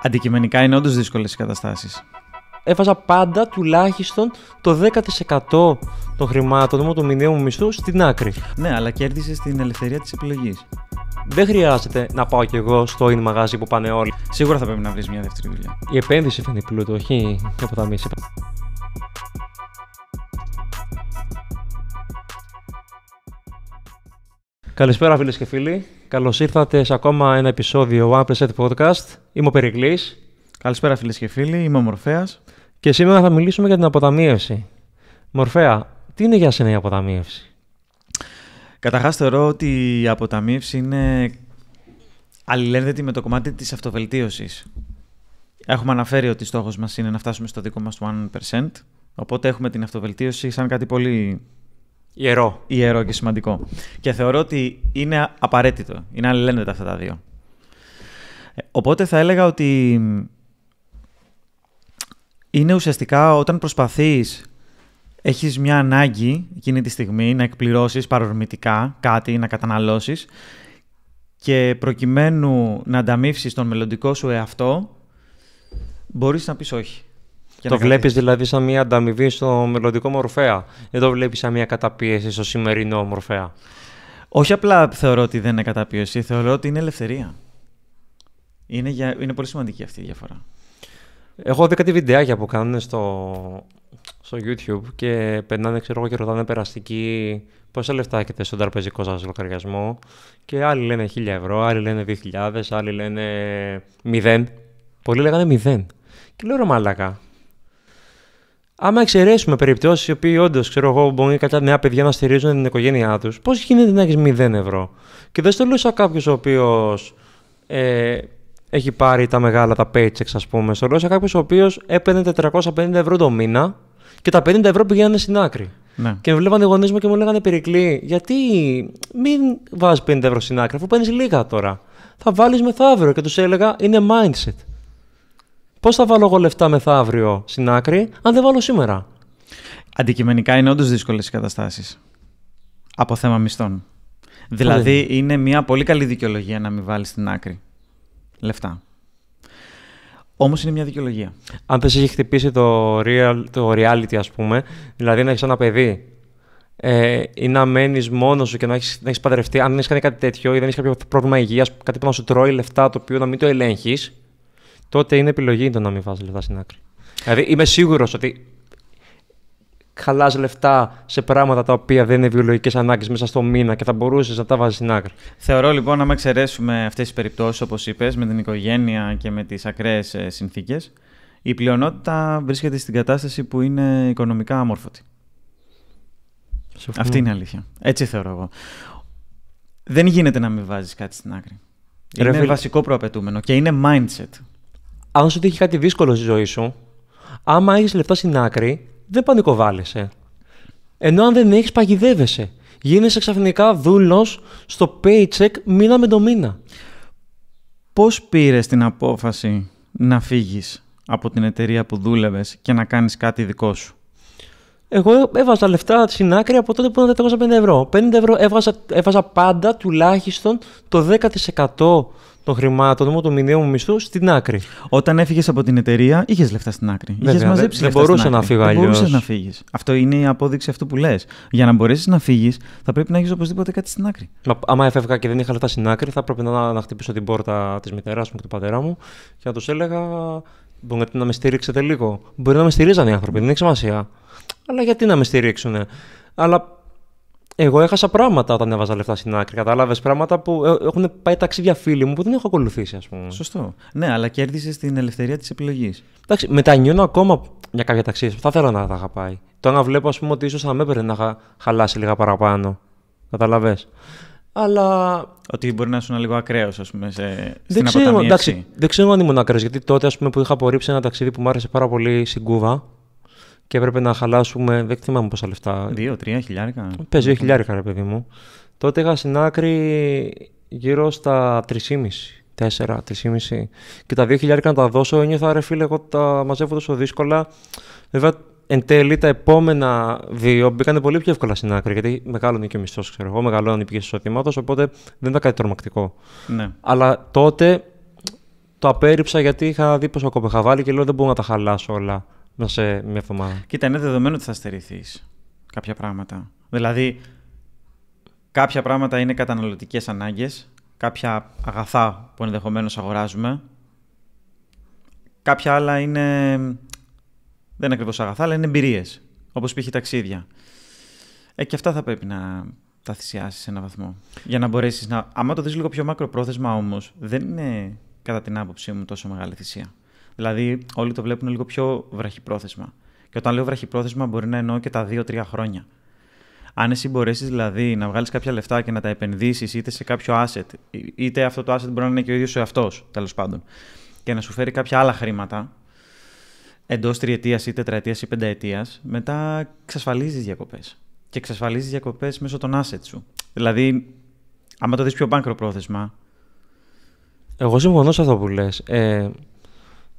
Αντικειμενικά είναι όντως δύσκολες οι καταστάσεις. Έβαζα πάντα τουλάχιστον το 10% των χρημάτων μου, του μηνιαίου μου μισθού, στην άκρη. Ναι, αλλά κέρδισες την ελευθερία της επιλογής. Δεν χρειάζεται να πάω κι εγώ στο in μαγαζί που πάνε όλοι. Σίγουρα θα πρέπει να βρεις μια δεύτερη δουλειά. Η επένδυση φαίνει πλούτο, όχι η αποταμίευση. Καλησπέρα φίλες και φίλοι. Καλώς ήρθατε σε ακόμα ένα επεισόδιο One% Podcast. Είμαι ο Περικλής. Καλησπέρα φίλες και φίλοι, είμαι ο Μορφέας. Και σήμερα θα μιλήσουμε για την αποταμίευση. Μορφέα, τι είναι για σένα η αποταμίευση? Καταρχάς θεωρώ ότι η αποταμίευση είναι αλληλένδετη με το κομμάτι της αυτοβελτίωσης. Έχουμε αναφέρει ότι στόχος μας είναι να φτάσουμε στο δικό μας 1%. Οπότε έχουμε την αυτοβελτίωση σαν κάτι πολύ ιερό και σημαντικό. Και θεωρώ ότι είναι απαραίτητο, είναι αλληλένδετα αυτά τα δύο. Οπότε θα έλεγα ότι είναι ουσιαστικά όταν προσπαθείς, έχεις μια ανάγκη εκείνη τη στιγμή να εκπληρώσεις παρορμητικά κάτι, να καταναλώσεις και προκειμένου να ανταμείψεις τον μελλοντικό σου εαυτό, μπορείς να πεις όχι. Το βλέπεις δηλαδή σαν μια ανταμοιβή στο μελλοντικό Μορφέα. Δεν το βλέπεις σαν μια καταπίεση στο σημερινό Μορφέα. Όχι απλά θεωρώ ότι δεν είναι καταπίεση, θεωρώ ότι είναι ελευθερία. Είναι πολύ σημαντική αυτή η διαφορά. Έχω δει κάτι βιντεάκια που κάνουν στο YouTube και περνάνε, και ρωτάνε περαστικοί πόσα λεφτά έχετε στον τραπεζικό σας λογαριασμό. Και άλλοι λένε 1.000 ευρώ, άλλοι λένε 2.000, άλλοι λένε 0. Πολλοί λέγανε 0. Και λέω ρε μαλάκα. Άμα εξαιρέσουμε περιπτώσεις οι οποίοι όντως, μπορεί κάποια νέα παιδιά να στηρίζουν την οικογένειά τους, πώς γίνεται να έχεις 0 ευρώ? Και δεν στο λέω σαν κάποιος ο οποίος έχει πάρει τα μεγάλα, τα paychecks, ας πούμε. Στο λέω σαν κάποιος ο οποίος έπαιρνε 450 ευρώ το μήνα και τα 50 ευρώ πηγαίνανε στην άκρη. Ναι. Και με βλέπανε οι γονείς μου και μου λέγανε Περικλή, γιατί μην βάζεις 50 ευρώ στην άκρη, αφού παίρνεις λίγα τώρα. Θα βάλεις μεθαύριο. Και τους έλεγα είναι mindset. Πώς θα βάλω εγώ λεφτά μεθαύριο στην άκρη, αν δεν βάλω σήμερα? Αντικειμενικά είναι όντως δύσκολες οι καταστάσεις. Από θέμα μισθών. Δηλαδή είναι μια πολύ καλή δικαιολογία να μην βάλεις στην άκρη λεφτά. Όμως είναι μια δικαιολογία. Αν δεν σε έχει χτυπήσει το reality, ας πούμε, δηλαδή να έχεις ένα παιδί ή να μένεις μόνος σου και να έχεις παντρευτεί, αν δεν έχεις κάνει κάτι τέτοιο ή δεν έχεις κάποιο πρόβλημα υγείας, κάτι που να σου τρώει λεφτά το οποίο να μην το ελέγχεις, τότε είναι επιλογή το να μην βάζεις λεφτά στην άκρη. Δηλαδή είμαι σίγουρος ότι χαλάς λεφτά σε πράγματα τα οποία δεν είναι βιολογικές ανάγκες μέσα στο μήνα και θα μπορούσες να τα βάζεις στην άκρη. Θεωρώ λοιπόν, άμα εξαιρέσουμε αυτές τις περιπτώσεις, όπως είπες, με την οικογένεια και με τις ακραίες συνθήκες, η πλειονότητα βρίσκεται στην κατάσταση που είναι οικονομικά αμόρφωτη. Αυτή είναι η αλήθεια. Έτσι θεωρώ εγώ. Δεν γίνεται να μην βάζεις κάτι στην άκρη. Είναι βασικό προαπαιτούμενο και είναι mindset. Αν σου τύχει κάτι δύσκολο στη ζωή σου, άμα έχεις λεφτά στην άκρη, δεν πανικοβάλλεσαι. Ενώ αν δεν έχεις, παγιδεύεσαι. Γίνεσαι ξαφνικά δούλος στο paycheck μήνα με το μήνα. Πώς πήρες την απόφαση να φύγεις από την εταιρεία που δούλευες και να κάνεις κάτι δικό σου? Εγώ έβαζα λεφτά στην άκρη από τότε που ήταν 450 ευρώ. 50 ευρώ έβαζα πάντα τουλάχιστον το 10% των χρημάτων μου, του μηνιαίου μου μισθού, στην άκρη. Όταν έφυγες από την εταιρεία, είχες λεφτά στην άκρη. Είχες μαζέψει λεφτά. Δεν μπορούσα να φύγω αλλιώς. Δεν μπορούσες να φύγεις. Αυτό είναι η απόδειξη αυτού που λες. Για να μπορέσεις να φύγεις, θα πρέπει να έχεις οπωσδήποτε κάτι στην άκρη. Άμα έφευγα και δεν είχα λεφτά στην άκρη, θα πρέπει να χτυπήσω την πόρτα της μητέρας μου και του πατέρα μου και να τους έλεγα: μπορείτε να με στηρίξετε λίγο? Μπορεί να με στηρίζανε οι άνθρωποι, δεν έχει σημασία. Αλλά γιατί να με στηρίξουνε? Αλλά εγώ έχασα πράγματα όταν έβαζα λεφτά στην άκρη. Κατάλαβες, πράγματα που έχουν πάει ταξίδια φίλοι μου που δεν έχω ακολουθήσει, ας πούμε. Σωστό. Ναι, αλλά κέρδισες την ελευθερία της επιλογής. Εντάξει, μετανιώνω ακόμα για κάποια ταξίδια. Θα ήθελα να τα είχα πάει. Τώρα να βλέπω, ας πούμε, ότι ίσως θα με έπαιρνε να είχα χαλάσει λίγα παραπάνω. Καταλαβες. Αλλά. Ότι μπορεί να ήσουν λίγο ακραίος, ας πούμε, στην αποταμίευση. Εντάξει, δεν ξέρω αν ήμουν ακραίος. Γιατί τότε, ας πούμε, που είχα απορρίψει ένα ταξίδι που μου άρεσε πάρα πολύ στην Κούβα και έπρεπε να χαλάσουμε. Δεν θυμάμαι πόσα λεφτά. 2-3 χιλιάρικα. Πες 2 χιλιάρικα, ρε παιδί μου. Τότε είχα στην άκρη γύρω στα 3,5. 4-3,5. Και τα 2 χιλιάρικα να τα δώσω, ένιωθα ρε φίλε, εγώ τα μαζεύω τόσο δύσκολα. Βέβαια, εν τέλει τα επόμενα 2 μπήκανε πολύ πιο εύκολα στην άκρη. Γιατί μεγάλωνε και ο μισθός, ξέρω εγώ, μεγάλωνε οι πηγές εισοδήματος, οπότε δεν ήταν κάτι τρομακτικό. Ναι. Αλλά τότε το απέρριψα γιατί είχα δει πόσο κόπο είχα βάλει και λέω δεν μπορώ να τα χαλάσω όλα μέσα σε μια εβδομάδα. Κοίτα, είναι δεδομένο ότι θα στερηθείς κάποια πράγματα. Δηλαδή, κάποια πράγματα είναι καταναλωτικές ανάγκες, κάποια αγαθά που ενδεχομένως αγοράζουμε. Κάποια άλλα είναι. Δεν είναι ακριβώς αγαθά, αλλά είναι εμπειρίες. Όπως π.χ. ταξίδια. Και αυτά θα πρέπει να τα θυσιάσεις σε έναν βαθμό. Για να μπορέσεις να. Άμα το δεις λίγο πιο μακροπρόθεσμα όμως, δεν είναι κατά την άποψή μου τόσο μεγάλη θυσία. Δηλαδή, όλοι το βλέπουν λίγο πιο βραχυπρόθεσμα. Και όταν λέω βραχυπρόθεσμα, μπορεί να εννοώ και τα 2-3 χρόνια. Αν εσύ μπορέσεις δηλαδή να βγάλεις κάποια λεφτά και να τα επενδύσεις είτε σε κάποιο asset, είτε αυτό το asset μπορεί να είναι και ο ίδιος ο εαυτός, τέλος πάντων, και να σου φέρει κάποια άλλα χρήματα εντός τριετίας ή τετραετίας ή πενταετίας, μετά εξασφαλίζεις διακοπές. Και εξασφαλίζεις διακοπές μέσω των asset σου. Δηλαδή, άμα το δεις πιο μακροπρόθεσμα. Εγώ συμφωνώ σε αυτό που λες.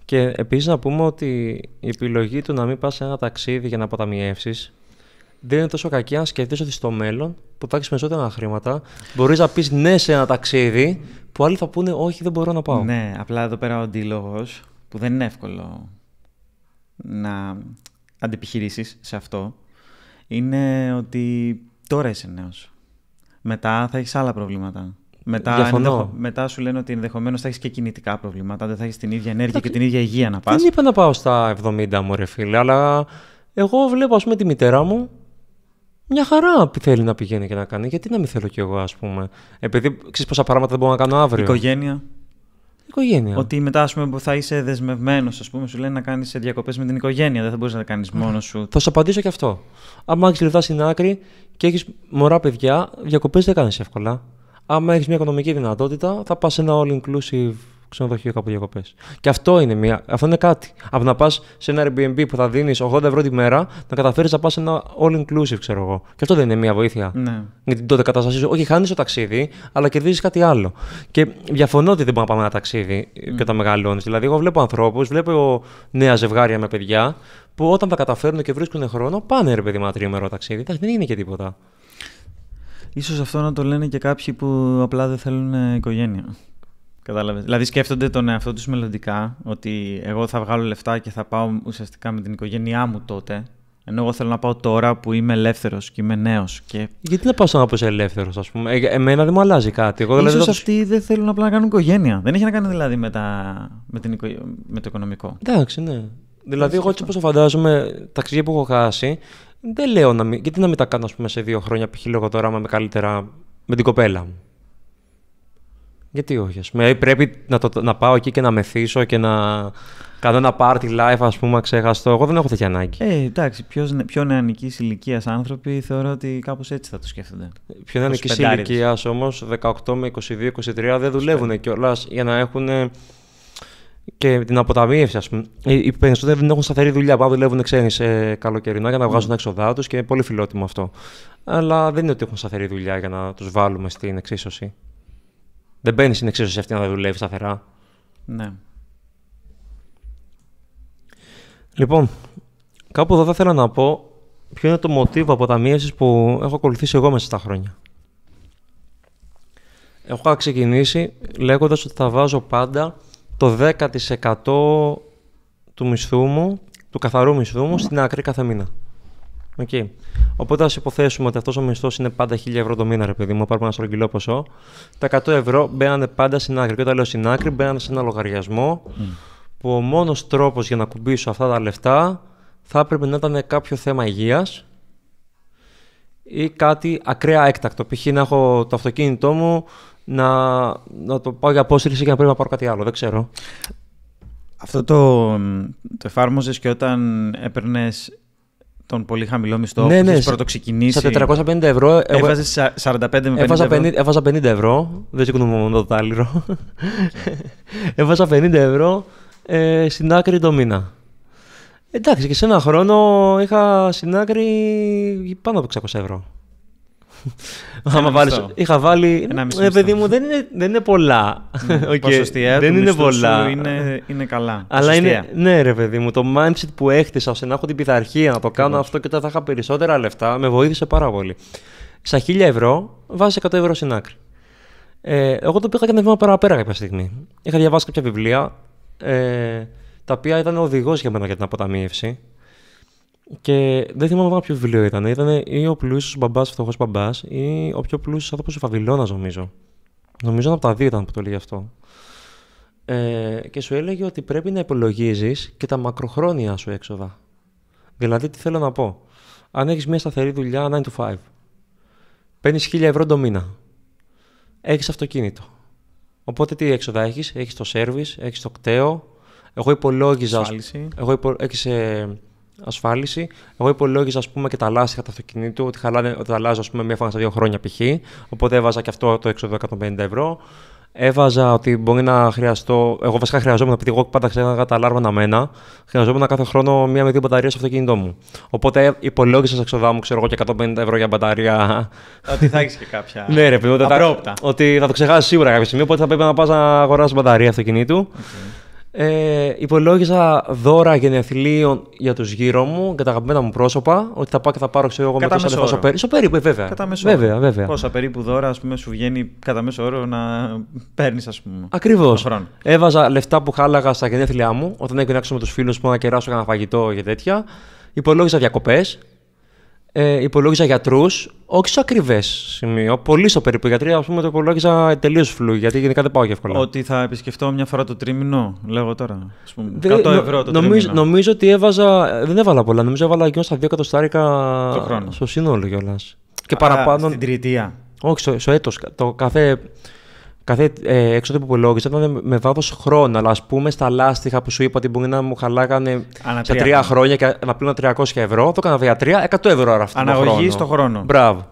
Και επίσης να πούμε ότι η επιλογή του να μην πας σε ένα ταξίδι για να αποταμιεύσεις δεν είναι τόσο κακή αν σκεφτείς ότι στο μέλλον που θα έχεις περισσότερα χρήματα μπορείς να πεις ναι σε ένα ταξίδι που άλλοι θα πούνε όχι, δεν μπορώ να πάω. Ναι, απλά εδώ πέρα ο αντίλογος που δεν είναι εύκολο να αντιπιχειρήσεις σε αυτό είναι ότι τώρα είσαι νέος. Μετά θα έχεις άλλα προβλήματα. Μετά σου λένε ότι ενδεχομένως θα έχεις και κινητικά προβλήματα, δεν θα έχεις την ίδια ενέργεια και την ίδια υγεία να πας. Δεν είπα να πάω στα 70 μου, ρε φίλε, αλλά εγώ βλέπω, ας πούμε, τη μητέρα μου μια χαρά θέλει να πηγαίνει και να κάνει. Γιατί να μην θέλω κι εγώ, ας πούμε. Επειδή ξέρεις πόσα πράγματα δεν μπορώ να κάνω αύριο. Οικογένεια. Ότι μετά, ας πούμε, που θα είσαι δεσμευμένος, ας πούμε, σου λένε να κάνεις διακοπές με την οικογένεια. Δεν θα μπορείς να τα κάνεις μόνος σου. Θα σου απαντήσω κι αυτό. Αν έχεις λεφτά στην άκρη και έχεις μωρά παιδιά, διακοπές δεν κάνεις εύκολα. Άμα έχεις μια οικονομική δυνατότητα, θα πας σε ένα all-inclusive ξενοδοχείο κάπου διακοπές. Και αυτό είναι κάτι. Από να πας σε ένα Airbnb που θα δίνεις 80 ευρώ τη μέρα, να καταφέρεις να πας σε ένα all-inclusive, ξέρω εγώ. Και αυτό δεν είναι μια βοήθεια. Ναι. Για την τότε κατάσταση σου. Όχι, χάνεις το ταξίδι, αλλά κερδίζεις κάτι άλλο. Και διαφωνώ ότι δεν μπορούμε να πάμε ένα ταξίδι και όταν μεγαλώνεις. Δηλαδή, εγώ βλέπω ανθρώπους, βλέπω νέα ζευγάρια με παιδιά που όταν τα καταφέρουν και βρίσκουν χρόνο, πάνε ρε παιδί με ένα τρίμερο ταξίδι. Δεν είναι και τίποτα. Ίσως αυτό να το λένε και κάποιοι που απλά δεν θέλουν οικογένεια. Κατάλαβες. Δηλαδή σκέφτονται τον εαυτό τους μελλοντικά, ότι εγώ θα βγάλω λεφτά και θα πάω ουσιαστικά με την οικογένειά μου τότε. Ενώ εγώ θέλω να πάω τώρα που είμαι ελεύθερος και είμαι νέος. Και... Γιατί να πάω να είσαι ελεύθερος, ας πούμε. Εμένα δεν μου αλλάζει κάτι. Ίσως αυτοί δεν θέλουν απλά να κάνουν οικογένεια. Δεν έχει να κάνει δηλαδή με το οικονομικό. Εντάξει, ναι. Δηλαδή, εγώ έτσι όπως το φαντάζομαι, ταξίδια που έχω χάσει, δεν λέω γιατί να μην τα κάνω, ας πούμε, σε 2 χρόνια. Π.χ. λέω τώρα είμαι καλύτερα με την κοπέλα μου. Γιατί όχι, ας πούμε. Πρέπει να πάω εκεί και να μεθύσω και να κάνω ένα party life, ας πούμε, ξέχαστο. Εγώ δεν έχω τέτοια ανάγκη. Εντάξει, πιο νεανικής ηλικίας άνθρωποι θεωρώ ότι κάπως έτσι θα το σκέφτονται. Πιο νεανικής ηλικίας όμως, 18 με 22-23, δεν δουλεύουν κιόλας για να έχουν και την αποταμίευση, ας πούμε. Οι περισσότεροι δεν έχουν σταθερή δουλειά. Πάω δουλεύουν ξένοι σε καλοκαιρινά για να βγάζουν έξοδά τους και είναι πολύ φιλότιμο αυτό. Αλλά δεν είναι ότι έχουν σταθερή δουλειά για να τους βάλουμε στην εξίσωση. Δεν μπαίνει στην εξίσωση αυτή να δεν δουλεύει σταθερά. Ναι. Λοιπόν, κάπου εδώ θα ήθελα να πω ποιο είναι το μοτίβο αποταμίευσης που έχω ακολουθήσει εγώ μέσα στα χρόνια. Έχω ξεκινήσει λέγοντας ότι θα βάζω πάντα το 10% του μισθού μου, του καθαρού μισθού μου, στην άκρη κάθε μήνα. Okay. Οπότε ας υποθέσουμε ότι αυτός ο μισθός είναι πάντα 1.000 ευρώ το μήνα, ρε παιδί μου, πάρουμε ένα στρογγυλό ποσό. Τα 100 ευρώ μπαίνανε πάντα στην άκρη. Και όταν λέω στην άκρη, μπαίνανε σε ένα λογαριασμό που ο μόνος τρόπος για να κουμπίσω αυτά τα λεφτά θα έπρεπε να ήταν κάποιο θέμα υγείας ή κάτι ακραία έκτακτο. Π.χ. να έχω το αυτοκίνητό μου να το πάω για απόσυρση και να πρέπει να πάρω κάτι άλλο. Δεν ξέρω. Αυτό το εφάρμοζες και όταν έπαιρνες τον πολύ χαμηλό μισθό που είχες πρωτοξεκινήσει. Στα 450 ευρώ. Έβαζες 45 με 50 ευρώ. Έβαζα 50 ευρώ. Δεν σηκώνουμε μόνο το τάλιρο. Έβαζα 50 ευρώ στην άκρη το μήνα. Εντάξει, και σε ένα χρόνο είχα στην άκρη πάνω από 600 ευρώ. Είχα βάλει. Παιδί μου, δεν είναι πολλά. Ποσοστιαία δεν είναι πολλά. Είναι καλά. Αλλά ναι, ρε παιδί μου, το mindset που έχτισα ώστε να έχω την πειθαρχία να το κάνω αυτό και όταν θα είχα περισσότερα λεφτά με βοήθησε πάρα πολύ. Στα 1.000 ευρώ βάζεις 100 ευρώ στην άκρη. Εγώ το πήγα και ένα βήμα παραπέρα κάποια στιγμή. Είχα διαβάσει κάποια βιβλία, τα οποία ήταν οδηγός για μένα για την αποταμίευση. Και δεν θυμάμαι ποιο βιβλίο ήταν. Ήταν ή ο πλούσιος μπαμπάς, φτωχός μπαμπάς, ή ο πιο πλούσιος άνθρωπος ο Βαβυλώνας, νομίζω. Νομίζω από τα δύο ήταν που το λέγει αυτό. Και σου έλεγε ότι πρέπει να υπολογίζεις και τα μακροχρόνια σου έξοδα. Δηλαδή, τι θέλω να πω. Αν έχεις μια σταθερή δουλειά 9 to 5, παίρνεις 1.000 ευρώ το μήνα. Έχεις αυτοκίνητο. Οπότε τι έξοδα έχεις? Έχεις το σέρβις, έχεις το κταίο. Εγώ υπολόγιζα. Ασφάλιση. Έχεις ασφάλιση. Εγώ υπολόγιζα, ας πούμε, και τα λάστιχα του αυτοκινήτου, ότι τα αλλάζω, ας πούμε, μία φορά στα 2 χρόνια π.χ. Οπότε έβαζα και αυτό το έξοδο 150 ευρώ. Έβαζα ότι μπορεί να χρειαστώ. Εγώ βασικά χρειαζόμουν, επειδή εγώ πάντα ξέχασα τα αλάρμα αναμένα, χρειαζόμουν κάθε χρόνο 1 με 2 μπαταρίες στο αυτοκίνητό μου. Οπότε υπολόγισα στα έξοδά μου, ξέρω εγώ, και 150 ευρώ για μπαταρία. Ότι θα έχεις και κάποια. Ναι, ρε παιδί, ότι θα το ξεχάσεις σίγουρα κάποια στιγμή. Οπότε θα πρέπει να πας να αγοράσεις μπαταρία αυτοκινήτου. Υπολόγιζα δώρα γενεθλίων για τους γύρω μου, για τα αγαπημένα μου πρόσωπα, ότι θα πάω και θα πάρω, ξέρω εγώ, με τόσα λεφτά στο περίπου. Στο περίπου, βέβαια. Κατά μέσο όρο. Βέβαια. Πόσα περίπου δώρα, ας πούμε, σου βγαίνει κατά μέσο όρο να παίρνεις, ας πούμε. Ακριβώς. Έβαζα λεφτά που χάλαγα στα γενέθλιά μου, όταν έκανα με τους φίλους μου να κεράσω ένα φαγητό και τέτοια. Υπολόγιζα διακοπές. Υπολόγιζα γιατρούς, όχι σε ακριβές σημείο. Πολύ στο περίπου. Γιατρία, ας πούμε, το υπολόγιζα τελείως φλού, γιατί γενικά δεν πάω και εύκολα. Ότι θα επισκεφτώ μια φορά το τρίμηνο, λέγω τώρα. Ας πούμε, 100 ευρώ το τρίμηνο. Νομίζω ότι δεν έβαλα πολλά. Νομίζω έβαλα γύρω στα 2 εκατοστάρικα το χρόνο. Στο σύνολο κιόλας. Και παραπάνω. Στην τριετία. Όχι, στο έτος. Το κάθε έξοδο που υπολόγιζα ήταν με βάθος χρόνου. Αλλά ας πούμε στα λάστιχα που σου είπα ότι μπορεί να μου χαλάγανε σε 3 χρόνια και να πλύνω 300 ευρώ, το έκανα για 100 ευρώ αυτό. Αναγωγή στο χρόνο. Μπράβο.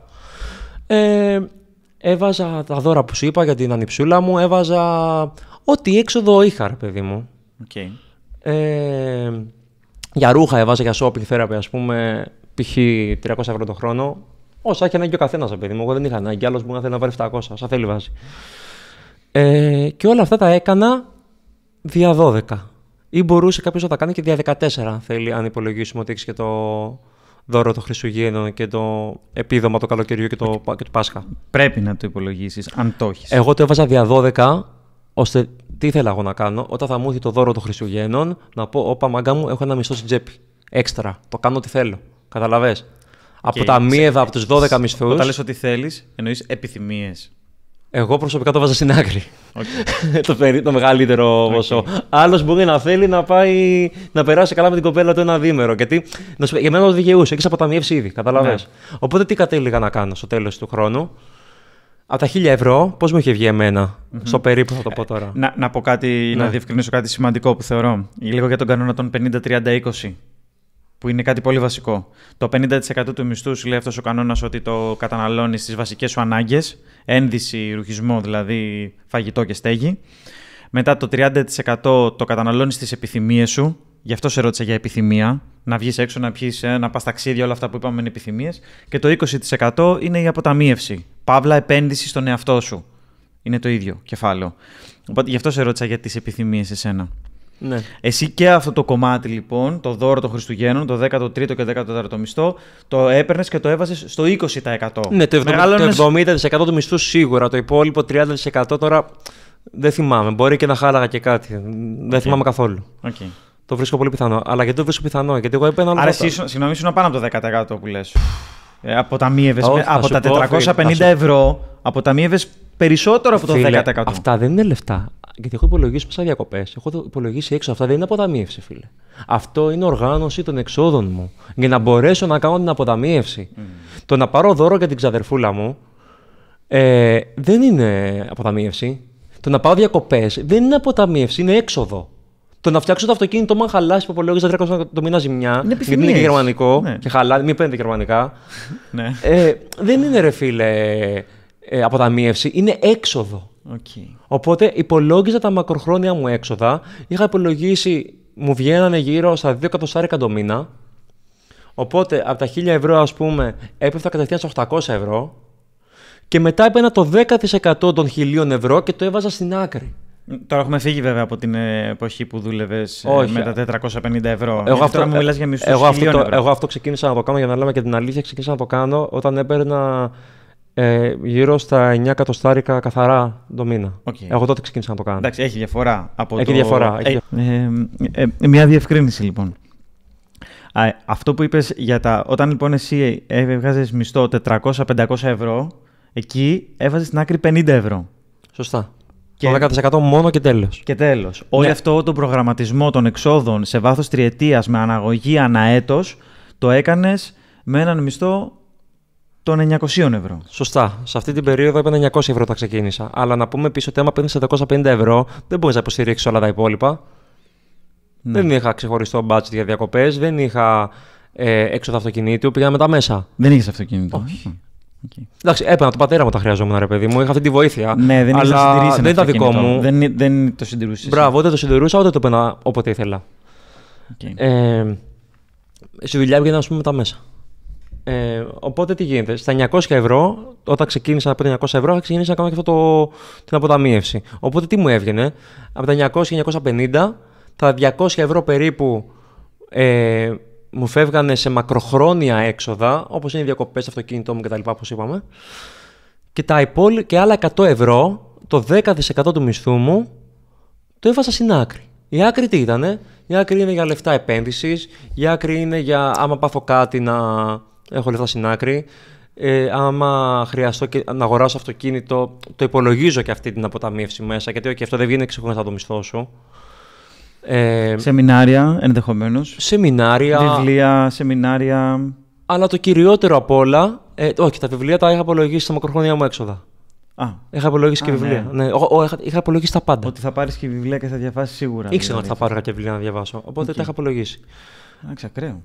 Έβαζα τα δώρα που σου είπα για την ανιψούλα μου, έβαζα ό,τι έξοδο είχα, ρε παιδί μου. Okay. Για ρούχα έβαζα, για shopping therapy, ας πούμε, π.χ. 300 ευρώ το χρόνο. Όσα έχει ανάγκη ο καθένας, ρε παιδί μου. Εγώ δεν είχα ανάγκη, άλλος μπορεί να θέλει να βάλει 700, όσα θέλει βάζει. Και όλα αυτά τα έκανα δια 12. Ή μπορούσε κάποιος να τα κάνει και δια 14, θέλει, αν υπολογίσουμε ότι έχεις και το δώρο των Χριστουγέννων και το επίδομα το καλοκαιριού και το Πάσχα. Πρέπει να το υπολογίσεις, αν το έχεις. Εγώ το έβαζα δια 12, ώστε τι ήθελα εγώ να κάνω, όταν θα μου έρθει το δώρο των Χριστουγέννων, να πω: όπα, μαγκά μου, έχω ένα μισθό στην τσέπη. Έξτρα. Το κάνω ό,τι θέλω. Καταλαβες. Αποταμίευα από τους 12 μισθούς. Όταν λες ότι θέλεις, εννοείς επιθυμίες. Εγώ προσωπικά το βάζα στην άκρη. Okay. το μεγαλύτερο ποσό. Άλλος μπορεί να θέλει να πάει να περάσει καλά με την κοπέλα του ένα διήμερο. Γιατί για μένα το δικαιούσε. Έχεις αποταμιεύσει ήδη. Καταλαβες. Ναι. Οπότε τι κατέληγα να κάνω στο τέλος του χρόνου. Από τα 1.000 ευρώ, πώς μου είχε βγει εμένα, στο περίπου θα το πω τώρα. Να πω κάτι, να διευκρινίσω κάτι σημαντικό που θεωρώ. Λίγο για τον κανόνα των 50-30-20. Που είναι κάτι πολύ βασικό. Το 50% του μισθού σου λέει αυτός ο κανόνας ότι το καταναλώνεις στις βασικές σου ανάγκες, ένδυση, ρουχισμό, δηλαδή φαγητό και στέγη. Μετά το 30% το καταναλώνεις στις επιθυμίες σου, γι' αυτό σε ρώτησα για επιθυμία, να βγεις έξω, να πιεις, να πας ταξίδια, όλα αυτά που είπαμε είναι επιθυμίες. Και το 20% είναι η αποταμίευση, παύλα επένδυση στον εαυτό σου. Είναι το ίδιο κεφάλαιο. Οπότε γι' αυτό σε ρώτησα για τις επιθυμίες εσένα. Ναι. Εσύ και αυτό το κομμάτι λοιπόν, το δώρο των Χριστουγέννων, το 13ο και 14ο μισθό, το έπαιρνες και το έβαζες στο 20%. Ναι, το 70% του μισθού σίγουρα. Το υπόλοιπο 30% τώρα δεν θυμάμαι. Μπορεί και να χάλαγα και κάτι. Δεν θυμάμαι καθόλου. Okay. Το βρίσκω πολύ πιθανό. Αλλά γιατί το βρίσκω πιθανό, γιατί εγώ έπαιρνα. Άρα εσύ, συγγνώμη, ήσουν πάνω από το 10% που λες. Αποταμίευες από τα 450 ευρώ, αποταμίευες περισσότερο από το 10%. Αυτά δεν είναι λεφτά. Γιατί έχω υπολογίσει πόσα διακοπές. Έχω υπολογίσει έξω. Αυτά δεν είναι αποταμίευση, φίλε. Αυτό είναι οργάνωση των εξόδων μου. Για να μπορέσω να κάνω την αποταμίευση. Το να πάρω δώρο για την ξαδερφούλα μου δεν είναι αποταμίευση. Το να πάω διακοπές δεν είναι αποταμίευση, είναι έξοδο. Το να φτιάξω το αυτοκίνητο μου αν χαλάσει που υπολόγιζα 300 το μήνα ζημιά. Γιατί είναι και γερμανικό. Ναι. Και χαλάει, μην παίρνετε γερμανικά. Ναι. Δεν είναι, ρε φίλε, αποταμίευση, είναι έξοδο. Okay. Οπότε υπολόγιζα τα μακροχρόνια μου έξοδα. Είχα υπολογίσει, μου βγαίνανε γύρω στα 2 εκατοστάρικα το μήνα. Οπότε από τα 1.000 ευρώ, ας πούμε, έπεφτα κατευθείαν στα 800 ευρώ. Και μετά έπαιρνα το 10% των 1.000 ευρώ και το έβαζα στην άκρη. Τώρα έχουμε φύγει βέβαια από την εποχή που δούλευες με τα 450 ευρώ. Τώρα μου μιλάς για μισθούς 1.000 ευρώ. Εγώ αυτό ξεκίνησα να το κάνω, για να λέμε και την αλήθεια, ξεκίνησα να το κάνω όταν έπαιρνα Γύρω στα 9 εκατοστάρικα καθαρά το μήνα. Okay. Εγώ τότε ξεκίνησα να το κάνω. Εντάξει, έχει διαφορά. Έχει διαφορά. Μια διευκρίνηση λοιπόν. Αυτό που είπες όταν λοιπόν εσύ έβγαζες μισθό 400-500 ευρώ, εκεί έβαζες στην άκρη 50 ευρώ. Σωστά. Το 10% μόνο και τέλος. Και τέλος. Ναι. Όλο αυτό τον προγραμματισμό των εξόδων σε βάθος τριετίας με αναγωγή ανά έτος, το έκανες με έναν μισθό των 900 ευρώ. Σωστά. Σε αυτή την περίοδο έπαιρνα 900 ευρώ τα ξεκίνησα. Αλλά να πούμε πίσω ότι άμα παίρνεις 450 ευρώ, δεν μπορείς να υποστηρίξεις όλα τα υπόλοιπα. Ναι. Δεν είχα ξεχωριστό budget για διακοπές, δεν είχα έξοδα αυτοκινήτου, πήγαμε με τα μέσα. Δεν είχες αυτοκίνητο. Όχι. Okay. Εντάξει, έπαιρνα τον πατέρα μου, τα χρειαζόμουν, ρε παιδί μου. Είχα αυτή τη βοήθεια. Ναι, δεν αλλά δεν ήταν δικό μου. Δεν το συντηρούσες. Μπράβο, δεν το συντηρούσα, ούτε το έπαιρνα όποτε ήθελα. Okay. Στη δουλειά έβγαινα, ας πούμε, με τα μέσα. Οπότε τι γίνεται. Στα 900 ευρώ, όταν ξεκίνησα από τα 900 ευρώ, ξεκίνησα να κάνω και την αποταμίευση. Οπότε τι μου έβγαινε, από τα 900-950, τα 200 ευρώ περίπου μου φεύγανε σε μακροχρόνια έξοδα, όπως είναι οι διακοπές, το αυτοκίνητό μου κτλ. Όπως είπαμε. Και άλλα 100 ευρώ, το 10% του μισθού μου, το έβαζα στην άκρη. Η άκρη τι ήτανε? Η άκρη είναι για λεφτά επένδυσης, η άκρη είναι για άμα πάθω κάτι να έχω λεφτά στην άκρη. Άμα χρειαστώ να αγοράσω αυτοκίνητο, το υπολογίζω και αυτή την αποταμίευση μέσα, γιατί αυτό δεν βγαίνει ξεχωριστά το μισθό σου. Σεμινάρια ενδεχομένως. Σεμινάρια. Βιβλία, σεμινάρια. Αλλά το κυριότερο απ' όλα. Όχι, τα βιβλία τα είχα απολογίσει στα μακροχρόνια μου έξοδα. Είχα απολογίσει και βιβλία. Ναι. Είχα απολογίσει τα πάντα. Ότι θα πάρεις και βιβλία και θα διαβάσεις σίγουρα. Ήξερα ότι θα πάρω και βιβλία να διαβάσω. Οπότε τα είχα απολογίσει. Ακραίο.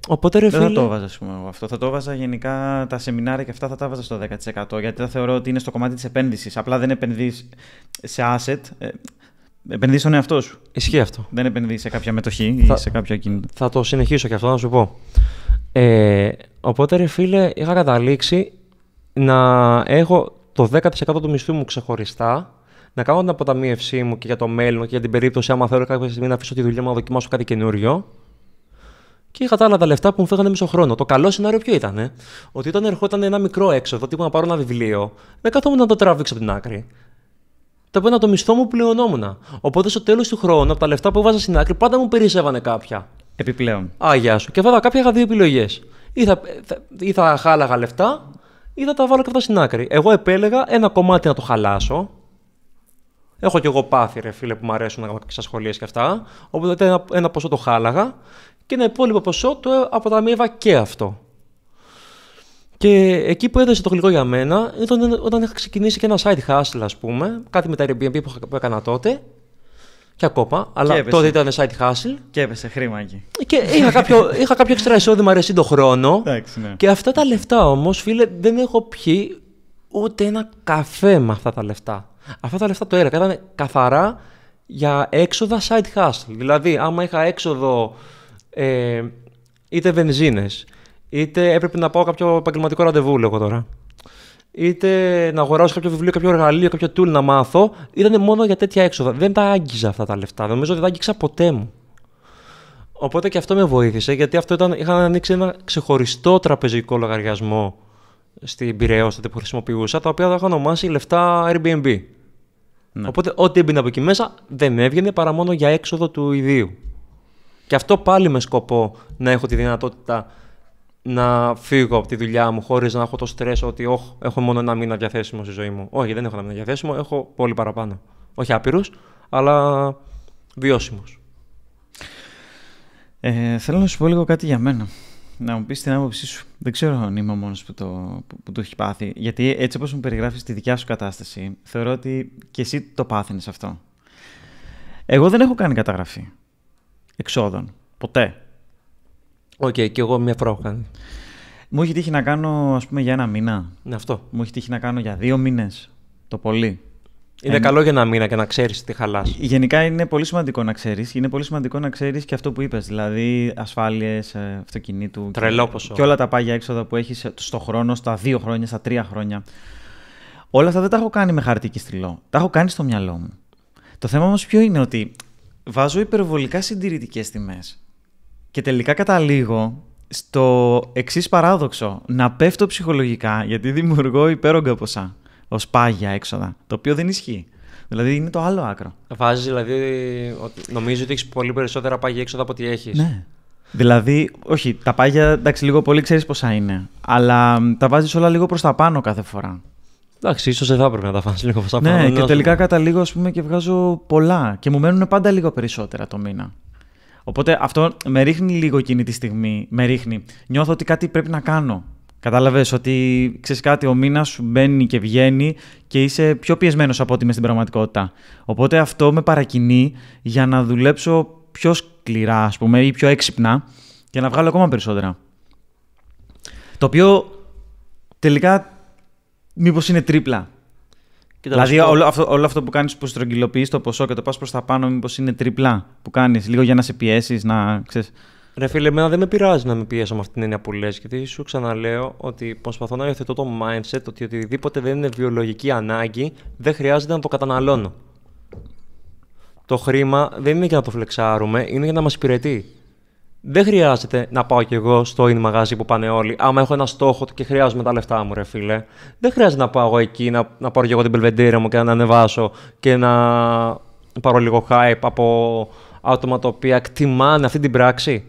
Οπότε ρε φίλε. Δεν θα το έβαζα, ας πούμε, εγώ αυτό. Θα το έβαζα γενικά τα σεμινάρια και αυτά θα τα έβαζα στο 10%. Γιατί θα θεωρώ ότι είναι στο κομμάτι της επένδυσης. Απλά δεν επενδύεις σε asset. Επενδύεις στον εαυτό σου. Ισχύει αυτό. Δεν επενδύεις σε κάποια μετοχή ή σε κάποιο ακίνητο. Θα το συνεχίσω και αυτό να σου πω. Οπότε ρε φίλε, είχα καταλήξει να έχω το 10% του μισθού μου ξεχωριστά, να κάνω την αποταμίευσή μου και για το μέλλον και για την περίπτωση άμα θέλω κάποια στιγμή να αφήσω τη δουλειά μου να δοκιμάσω κάτι καινούριο. Και είχα τα άλλα τα λεφτά που μου φύγανε μισό χρόνο. Το καλό σενάριο ποιο ήταν? Ότι όταν ερχόταν ένα μικρό έξοδο, τύπου να πάρω ένα βιβλίο, δεν καθόμουν να το τραβήξω από την άκρη. Τα παίρνα το μισθό μου που πληρωνόμουν. Οπότε στο τέλος του χρόνου, από τα λεφτά που βάζα στην άκρη, πάντα μου περισσεύανε κάποια. Επιπλέον. Γεια σου. Και βέβαια κάποια είχα δύο επιλογές. Ή θα χάλαγα λεφτά, ή θα τα βάλω και αυτά στην άκρη. Εγώ επέλεγα ένα κομμάτι να το χαλάσω. Έχω κι εγώ πάθει, ρε φίλε, που μου αρέσουν να κάνω κάποιες ασχολίες και αυτά. Οπότε ένα ποσό το χάλαγα και ένα υπόλοιπο ποσό το αποταμίευα και αυτό. Και εκεί που έδωσε το γλυκό για μένα ήταν όταν είχα ξεκινήσει και ένα side hustle, ας πούμε, κάτι με τα Airbnb που έκανα τότε. Και ακόμα, αλλά τότε ήταν side hustle. Και έπεσε χρήμα εκεί. Και είχα κάποιο εξτρά εισόδημα αρέσει το χρόνο. Εντάξει, ναι. Και αυτά τα λεφτά όμως, φίλε, δεν έχω πιει ούτε ένα καφέ με αυτά τα λεφτά. Αυτά τα λεφτά το έλεγα, ήταν καθαρά για έξοδα side hustle. Δηλαδή, άμα είχα έξοδο είτε βενζίνες, είτε έπρεπε να πάω κάποιο επαγγελματικό ραντεβού, λέγω τώρα, είτε να αγοράσω κάποιο βιβλίο, κάποιο εργαλείο, κάποιο tool να μάθω, ήταν μόνο για τέτοια έξοδα. Δεν τα άγγιζα αυτά τα λεφτά. Νομίζω ότι δεν τα άγγιξα ποτέ μου. Οπότε και αυτό με βοήθησε, γιατί είχα ανοίξει ένα ξεχωριστό τραπεζικό λογαριασμό στην Πειραιώς τότε που χρησιμοποιούσα, τα οποία τα είχα ονομάσει λεφτά Airbnb. Ναι. Οπότε ό,τι έμπαινε από εκεί μέσα δεν έβγαινε παρά μόνο για έξοδο του ιδίου. Και αυτό πάλι με σκοπό να έχω τη δυνατότητα να φύγω από τη δουλειά μου χωρίς να έχω το στρες ότι έχω μόνο ένα μήνα διαθέσιμο στη ζωή μου. Όχι, δεν έχω ένα μήνα διαθέσιμο, έχω πολύ παραπάνω. Όχι άπειρους, αλλά βιώσιμους. Θέλω να σου πω λίγο κάτι για μένα. Να μου πεις την άποψή σου. Δεν ξέρω αν είμαι ο μόνος που το έχει πάθει. Γιατί έτσι όπως μου περιγράφεις τη δικιά σου κατάσταση, θεωρώ ότι και εσύ το πάθαινες αυτό. Εγώ δεν έχω κάνει καταγραφή εξόδων. Ποτέ. Οκ, και εγώ μια φορά έχω κάνει. Μου έχει τύχει να κάνω, ας πούμε, για ένα μήνα. Ναι, αυτό. Μου έχει τύχει να κάνω για 2 μήνες. Το πολύ. Είναι καλό για ένα μήνα και να ξέρεις τι χαλάς. Γενικά είναι πολύ σημαντικό να ξέρεις. Είναι πολύ σημαντικό να ξέρεις και αυτό που είπες. Δηλαδή ασφάλειες αυτοκινήτου. Τρελό ποσό. Και όλα τα πάγια έξοδα που έχεις στο χρόνο, στα 2 χρόνια, στα 3 χρόνια. Όλα αυτά δεν τα έχω κάνει με χαρτί και στυλό. Τα έχω κάνει στο μυαλό μου. Το θέμα όμως ποιο είναι? Ότι βάζω υπερβολικά συντηρητικές τιμές. Και τελικά καταλήγω στο εξής παράδοξο, να πέφτω ψυχολογικά γιατί δημιουργώ υπέρογκα ποσά ως πάγια έξοδα, το οποίο δεν ισχύει. Δηλαδή είναι το άλλο άκρο. Βάζεις δηλαδή ότι νομίζεις ότι έχεις πολύ περισσότερα πάγια έξοδα από ό,τι έχεις. Ναι. Δηλαδή, όχι, τα πάγια, εντάξει, λίγο πολύ ξέρεις πόσα είναι, αλλά τα βάζεις όλα λίγο προς τα πάνω κάθε φορά. Εντάξει, ίσως δεν θα έπρεπε να τα βάζεις λίγο προς τα πάνω. Ναι, και τελικά καταλήγω, ας πούμε, και βγάζω πολλά και μου μένουν πάντα λίγο περισσότερα το μήνα. Οπότε αυτό με ρίχνει λίγο εκείνη τη στιγμή. Νιώθω ότι κάτι πρέπει να κάνω. Κατάλαβες ότι ξέρεις κάτι, ο μήνας σου μπαίνει και βγαίνει και είσαι πιο πιεσμένος από ό,τι είμαι στην πραγματικότητα. Οπότε αυτό με παρακινεί για να δουλέψω πιο σκληρά, ας πούμε, ή πιο έξυπνα για να βγάλω ακόμα περισσότερα. Το οποίο τελικά μήπως είναι τρίπλα. Δηλαδή όλο αυτό που κάνεις που στρογγυλοποιείς το ποσό και το πας προς τα πάνω, μήπως είναι τρίπλα που κάνεις, λίγο για να σε πιέσεις, να ξέρεις. Ρε φίλε, εμένα δεν με πειράζει να με πιέσω με αυτήν την έννοια που λες, γιατί σου ξαναλέω ότι προσπαθώ να υιοθετώ το mindset ότι οτιδήποτε δεν είναι βιολογική ανάγκη δεν χρειάζεται να το καταναλώνω. Το χρήμα δεν είναι για να το φλεξάρουμε, είναι για να μας υπηρετεί. Δεν χρειάζεται να πάω κι εγώ στο in μαγαζί που πάνε όλοι. Άμα έχω ένα στόχο και χρειάζομαι τα λεφτά μου, ρε φίλε. Δεν χρειάζεται να πάω εγώ εκεί, να πάρω κι εγώ την πελβεντήρα μου και να ανεβάσω και να πάρω λίγο hype από άτομα τα οποία εκτιμάνε αυτή την πράξη.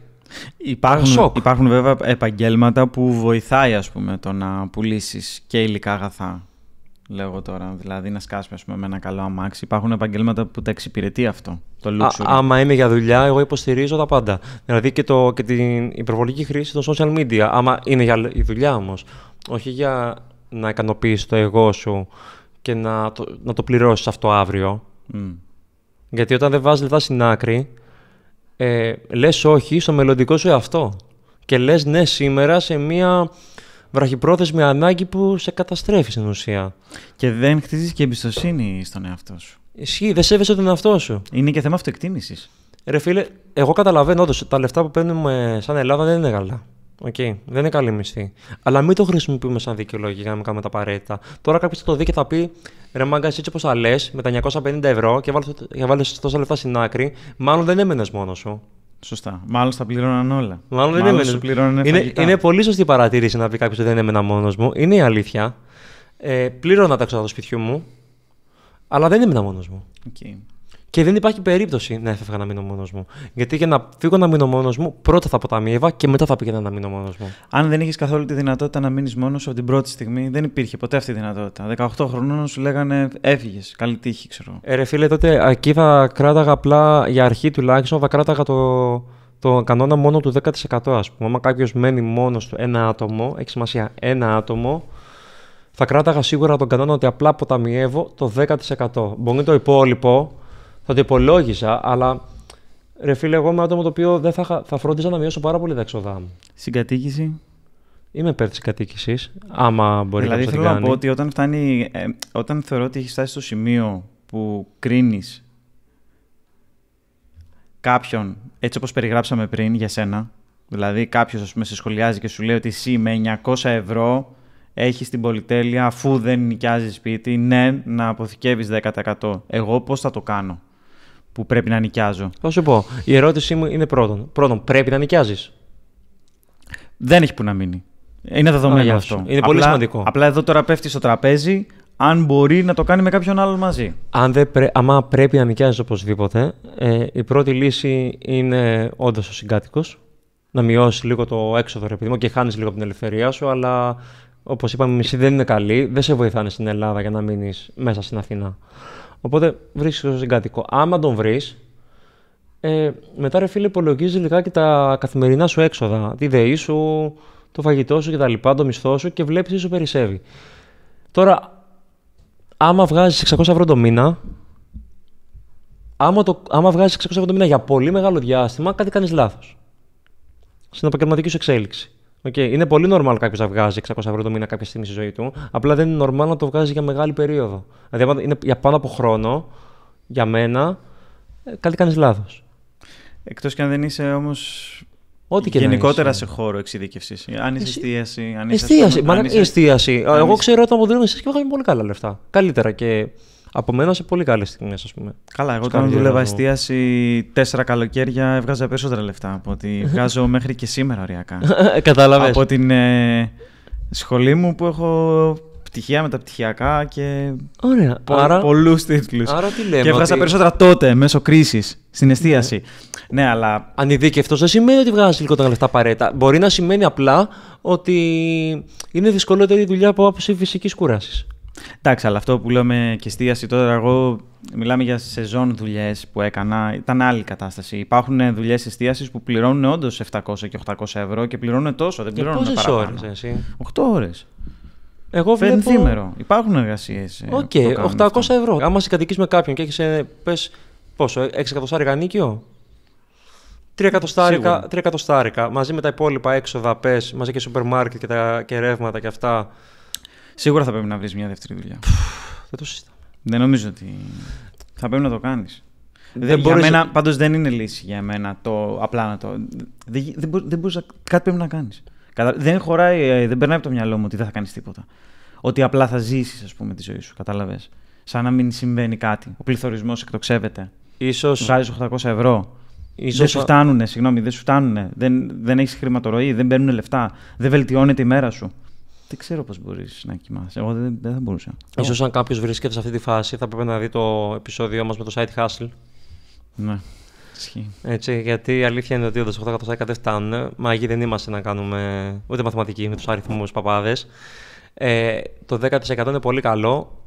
Υπάρχουν βέβαια επαγγέλματα που βοηθάει, ας πούμε, το να πουλήσεις και υλικά αγαθά. Λέω τώρα, δηλαδή να σκάσουμε, ας πούμε, με ένα καλό αμάξι. Υπάρχουν επαγγέλματα που τα εξυπηρετεί αυτό, το luxury. Άμα είναι για δουλειά, εγώ υποστηρίζω τα πάντα. Δηλαδή και την υπερβολική χρήση των social media. Άμα είναι για η δουλειά όμως, όχι για να ικανοποιήσεις το εγώ σου και να το πληρώσεις αυτό αύριο. Γιατί όταν δεν βάζεις λεφτά στην άκρη, λες όχι στο μελλοντικό σου εαυτό. Και λες ναι σήμερα σε μία βραχυπρόθεσμη ανάγκη που σε καταστρέφει στην ουσία. Και δεν χτίζεις και εμπιστοσύνη στον εαυτό σου. Ισχύει, δεν σέβεσαι τον εαυτό σου. Είναι και θέμα αυτοεκτίμησης. Ρε φίλε, εγώ καταλαβαίνω όντως τα λεφτά που παίρνουμε σαν Ελλάδα δεν είναι καλά. Okay. Δεν είναι καλή μισθή. Αλλά μην το χρησιμοποιούμε σαν δικαιολόγια για να μην κάνουμε τα απαραίτητα. Τώρα κάποιος θα το δει και θα πει: ρε μάγκα, έτσι όπως τα λες, με τα 950 ευρώ και βάλεις τόσα λεφτά στην άκρη, μάλλον δεν έμενες μόνος σου. Σωστά. Μάλλον στα πληρώναν όλα. Μάλλον δεν έμενες. Είναι πολύ σωστή παρατήρηση να πει κάποιος ότι δεν έμενα μόνος μου. Είναι η αλήθεια. Πλήρωνα τα έξοδα του σπιτιού μου, αλλά δεν έμενα μόνος μου. Okay. Και δεν υπάρχει περίπτωση να έφευγα να μείνω μόνος μου. Γιατί για να φύγω να μείνω μόνος μου, πρώτα θα αποταμιεύα και μετά θα πήγαινα να μείνω μόνος μου. Αν δεν είχες καθόλου τη δυνατότητα να μείνεις μόνος σου από την πρώτη στιγμή, δεν υπήρχε ποτέ αυτή η δυνατότητα. 18 χρονών σου λέγανε έφυγες. Καλή τύχη, ξέρω. Ρε φίλε, τότε εκεί θα κράταγα απλά για αρχή τουλάχιστον, θα κράταγα το κανόνα μόνο του 10%. Ας πούμε. Άμα κάποιος μένει μόνος του, ένα άτομο, έχει σημασία ένα άτομο, θα κράταγα σίγουρα τον κανόνα ότι απλά αποταμιεύω το 10%. Μπορεί το υπόλοιπο. Θα το υπολόγιζα, αλλά ρε φίλε, εγώ είμαι άτομο το οποίο δεν θα φρόντιζα να μειώσω πάρα πολύ τα έξοδά μου. Συγκατοίκηση. Είμαι υπέρ της κατοίκησης, άμα μπορεί δηλαδή, να το κάνει. Δηλαδή, θέλω να πω ότι όταν θεωρώ ότι έχεις φτάσει στο σημείο που κρίνεις κάποιον έτσι όπως περιγράψαμε πριν για σένα, δηλαδή κάποιος, ας πούμε, σε σχολιάζει και σου λέει ότι εσύ με 900 ευρώ έχεις την πολυτέλεια, αφού δεν νοικιάζεις σπίτι, ναι, να αποθηκεύεις 10%. Εγώ πώς θα το κάνω που πρέπει να νοικιάζω? Θα σου πω, η ερώτησή μου είναι πρώτον, πρέπει να νοικιάζεις? Δεν έχει που να μείνει. Είναι δεδομένο αυτό. Είναι πολύ σημαντικό. Απλά εδώ τώρα πέφτει στο τραπέζι αν μπορεί να το κάνει με κάποιον άλλον μαζί. Άμα πρέπει να νοικιάζεις οπωσδήποτε, η πρώτη λύση είναι όντως ο συγκάτοικος. Να μειώσεις λίγο το έξοδο, ρε παιδί μου, και χάνεις λίγο από την ελευθερία σου, αλλά όπως είπαμε, η μισή δεν είναι καλή, δεν σε βοηθάνε στην Ελλάδα για να μείνεις μέσα στην Αθήνα. Οπότε βρίσκεις τον συγκάτοικο. Άμα τον βρεις, μετά ρε φίλε, υπολογίζεις λιγάκι τα καθημερινά σου έξοδα, τη ΔΕΗ σου, το φαγητό σου κτλ., το μισθό σου και βλέπεις τι σου περισσεύει. Τώρα, άμα βγάζεις 600 ευρώ το μήνα, άμα βγάζεις 600 ευρώ το μήνα για πολύ μεγάλο διάστημα, κάτι κάνεις λάθος στην επαγγελματική σου εξέλιξη. Okay. Είναι πολύ normal κάποιος να βγάζει 600 ευρώ το μήνα κάποια στιγμή στη ζωή του, απλά δεν είναι normal να το βγάζει για μεγάλη περίοδο. Δηλαδή, αν είναι για πάνω από χρόνο, για μένα, κάτι κάνεις λάθος. Εκτός και αν δεν είσαι όμως ό,τι και γενικότερα σε χώρο εξειδίκευσης. Αν είσαι εστίαση. Εστίαση. Εγώ ξέρω ότι αποδίδουμε εσείς και βγάζουμε πολύ καλά λεφτά. Καλύτερα και Από μένα σε πολύ καλές στιγμές, ας πούμε. Καλά, εγώ όταν δούλευα εστίαση 4 καλοκαίρια έβγαζα περισσότερα λεφτά από ότι βγάζω μέχρι και σήμερα οριακά. Κατάλαβες. Από την σχολή μου που έχω πτυχία, μεταπτυχιακά και πολλούς τίτλους. Άρα τι λέμε. Και έβγαζα περισσότερα τότε, μέσω κρίσης, στην εστίαση. Ναι, αλλά. Ανειδίκευτος δεν σημαίνει ότι βγάζει λιγότερα λεφτά απαραίτητα. Μπορεί να σημαίνει απλά ότι είναι δυσκολότερη η δουλειά από άποψη φυσικής κούρασης. Εντάξει, αλλά αυτό που λέμε και εστίαση τώρα, εγώ μιλάμε για σεζόν δουλειές που έκανα, ήταν άλλη κατάσταση. Υπάρχουν δουλειές εστίασης που πληρώνουν όντως 700 και 800 ευρώ και πληρώνουν τόσο, δεν πληρώνουν παραπάνω. Πόσες ώρες εσύ? 8 ώρες. Εγώ βλέπω. Πενθήμερο. Υπάρχουν εργασίες. Οκ, 800 ευρώ. Άμα συγκατοικείς με κάποιον και έχεις, πες, πόσο, 6 εκατοστάρικα νίκιο. 3 εκατοστάρικα μαζί με τα υπόλοιπα έξοδα, πες, μαζί και σούπερ μάρκετ και ρεύματα και αυτά. Σίγουρα θα πρέπει να βρεις μια δεύτερη δουλειά. Δεν το συζητάμε. Δεν νομίζω ότι θα πρέπει να το κάνεις. Πάντως δεν είναι λύση για μένα το απλά να το. Δεν μπορείς κάτι πρέπει να κάνεις. Δεν χωράει, δεν περνάει από το μυαλό μου ότι δεν θα κάνεις τίποτα. Ότι απλά θα ζήσεις, ας πούμε, τη ζωή σου. Κατάλαβες. Σαν να μην συμβαίνει κάτι. Ο πληθωρισμός εκτοξεύεται. Ίσως. Βγάζεις 800 ευρώ. Δεν σου φτάνουνε, δεν σου φτάνουνε. Δεν έχεις χρηματορροή, δεν μπαίνουν λεφτά. Δεν βελτιώνεται η μέρα σου. Δεν ξέρω πώς μπορείς να κοιμάσαι. Εγώ δεν θα μπορούσα. Ίσως αν κάποιος βρίσκεται σε αυτή τη φάση, θα πρέπει να δει το επεισόδιο μας με το side hustle. Ναι. Ισχύει. Έτσι, γιατί η αλήθεια είναι ότι όντως 8 εκατοστάρικα δεν φτάνουν. Μαγοί δεν είμαστε να κάνουμε ούτε μαθηματική με τους αριθμούς παπάδες. Το 10% είναι πολύ καλό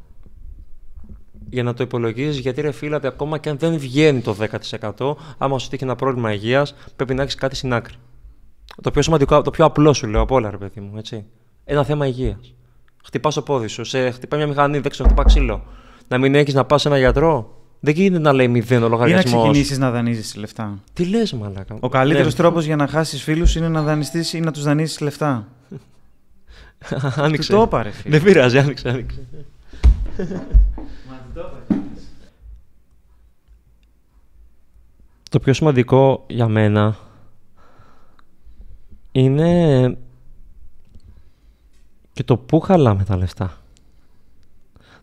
για να το υπολογίζεις, γιατί ρε φίλε, ακόμα και αν δεν βγαίνει το 10%, άμα σου τύχει ένα πρόβλημα υγείας, πρέπει να έχεις κάτι στην άκρη. Το πιο σημαντικό, το πιο απλό σου λέω από όλα, ρε παιδί μου, έτσι. Ένα θέμα υγείας. Χτυπάς το πόδι σου, σε χτυπάει μια μηχανή, δεν ξέρω, χτυπά ξύλο. Να μην έχεις να πας σε ένα γιατρό. Δεν γίνεται να λέει 0 ο λογαριασμός. Ή να ξεκινήσεις να δανείζεις λεφτά. Τι λες, μαλάκα. Ο καλύτερος τρόπος για να χάσεις φίλους είναι να δανειστείς ή να τους δανείσεις λεφτά. Άνοιξε. Του το έπαρε, φίλε. Δεν πειράζει, άνοιξε. Μα το έπαρε. Το πιο σημαντικό για μένα είναι και το πού χαλάμε τα λεφτά.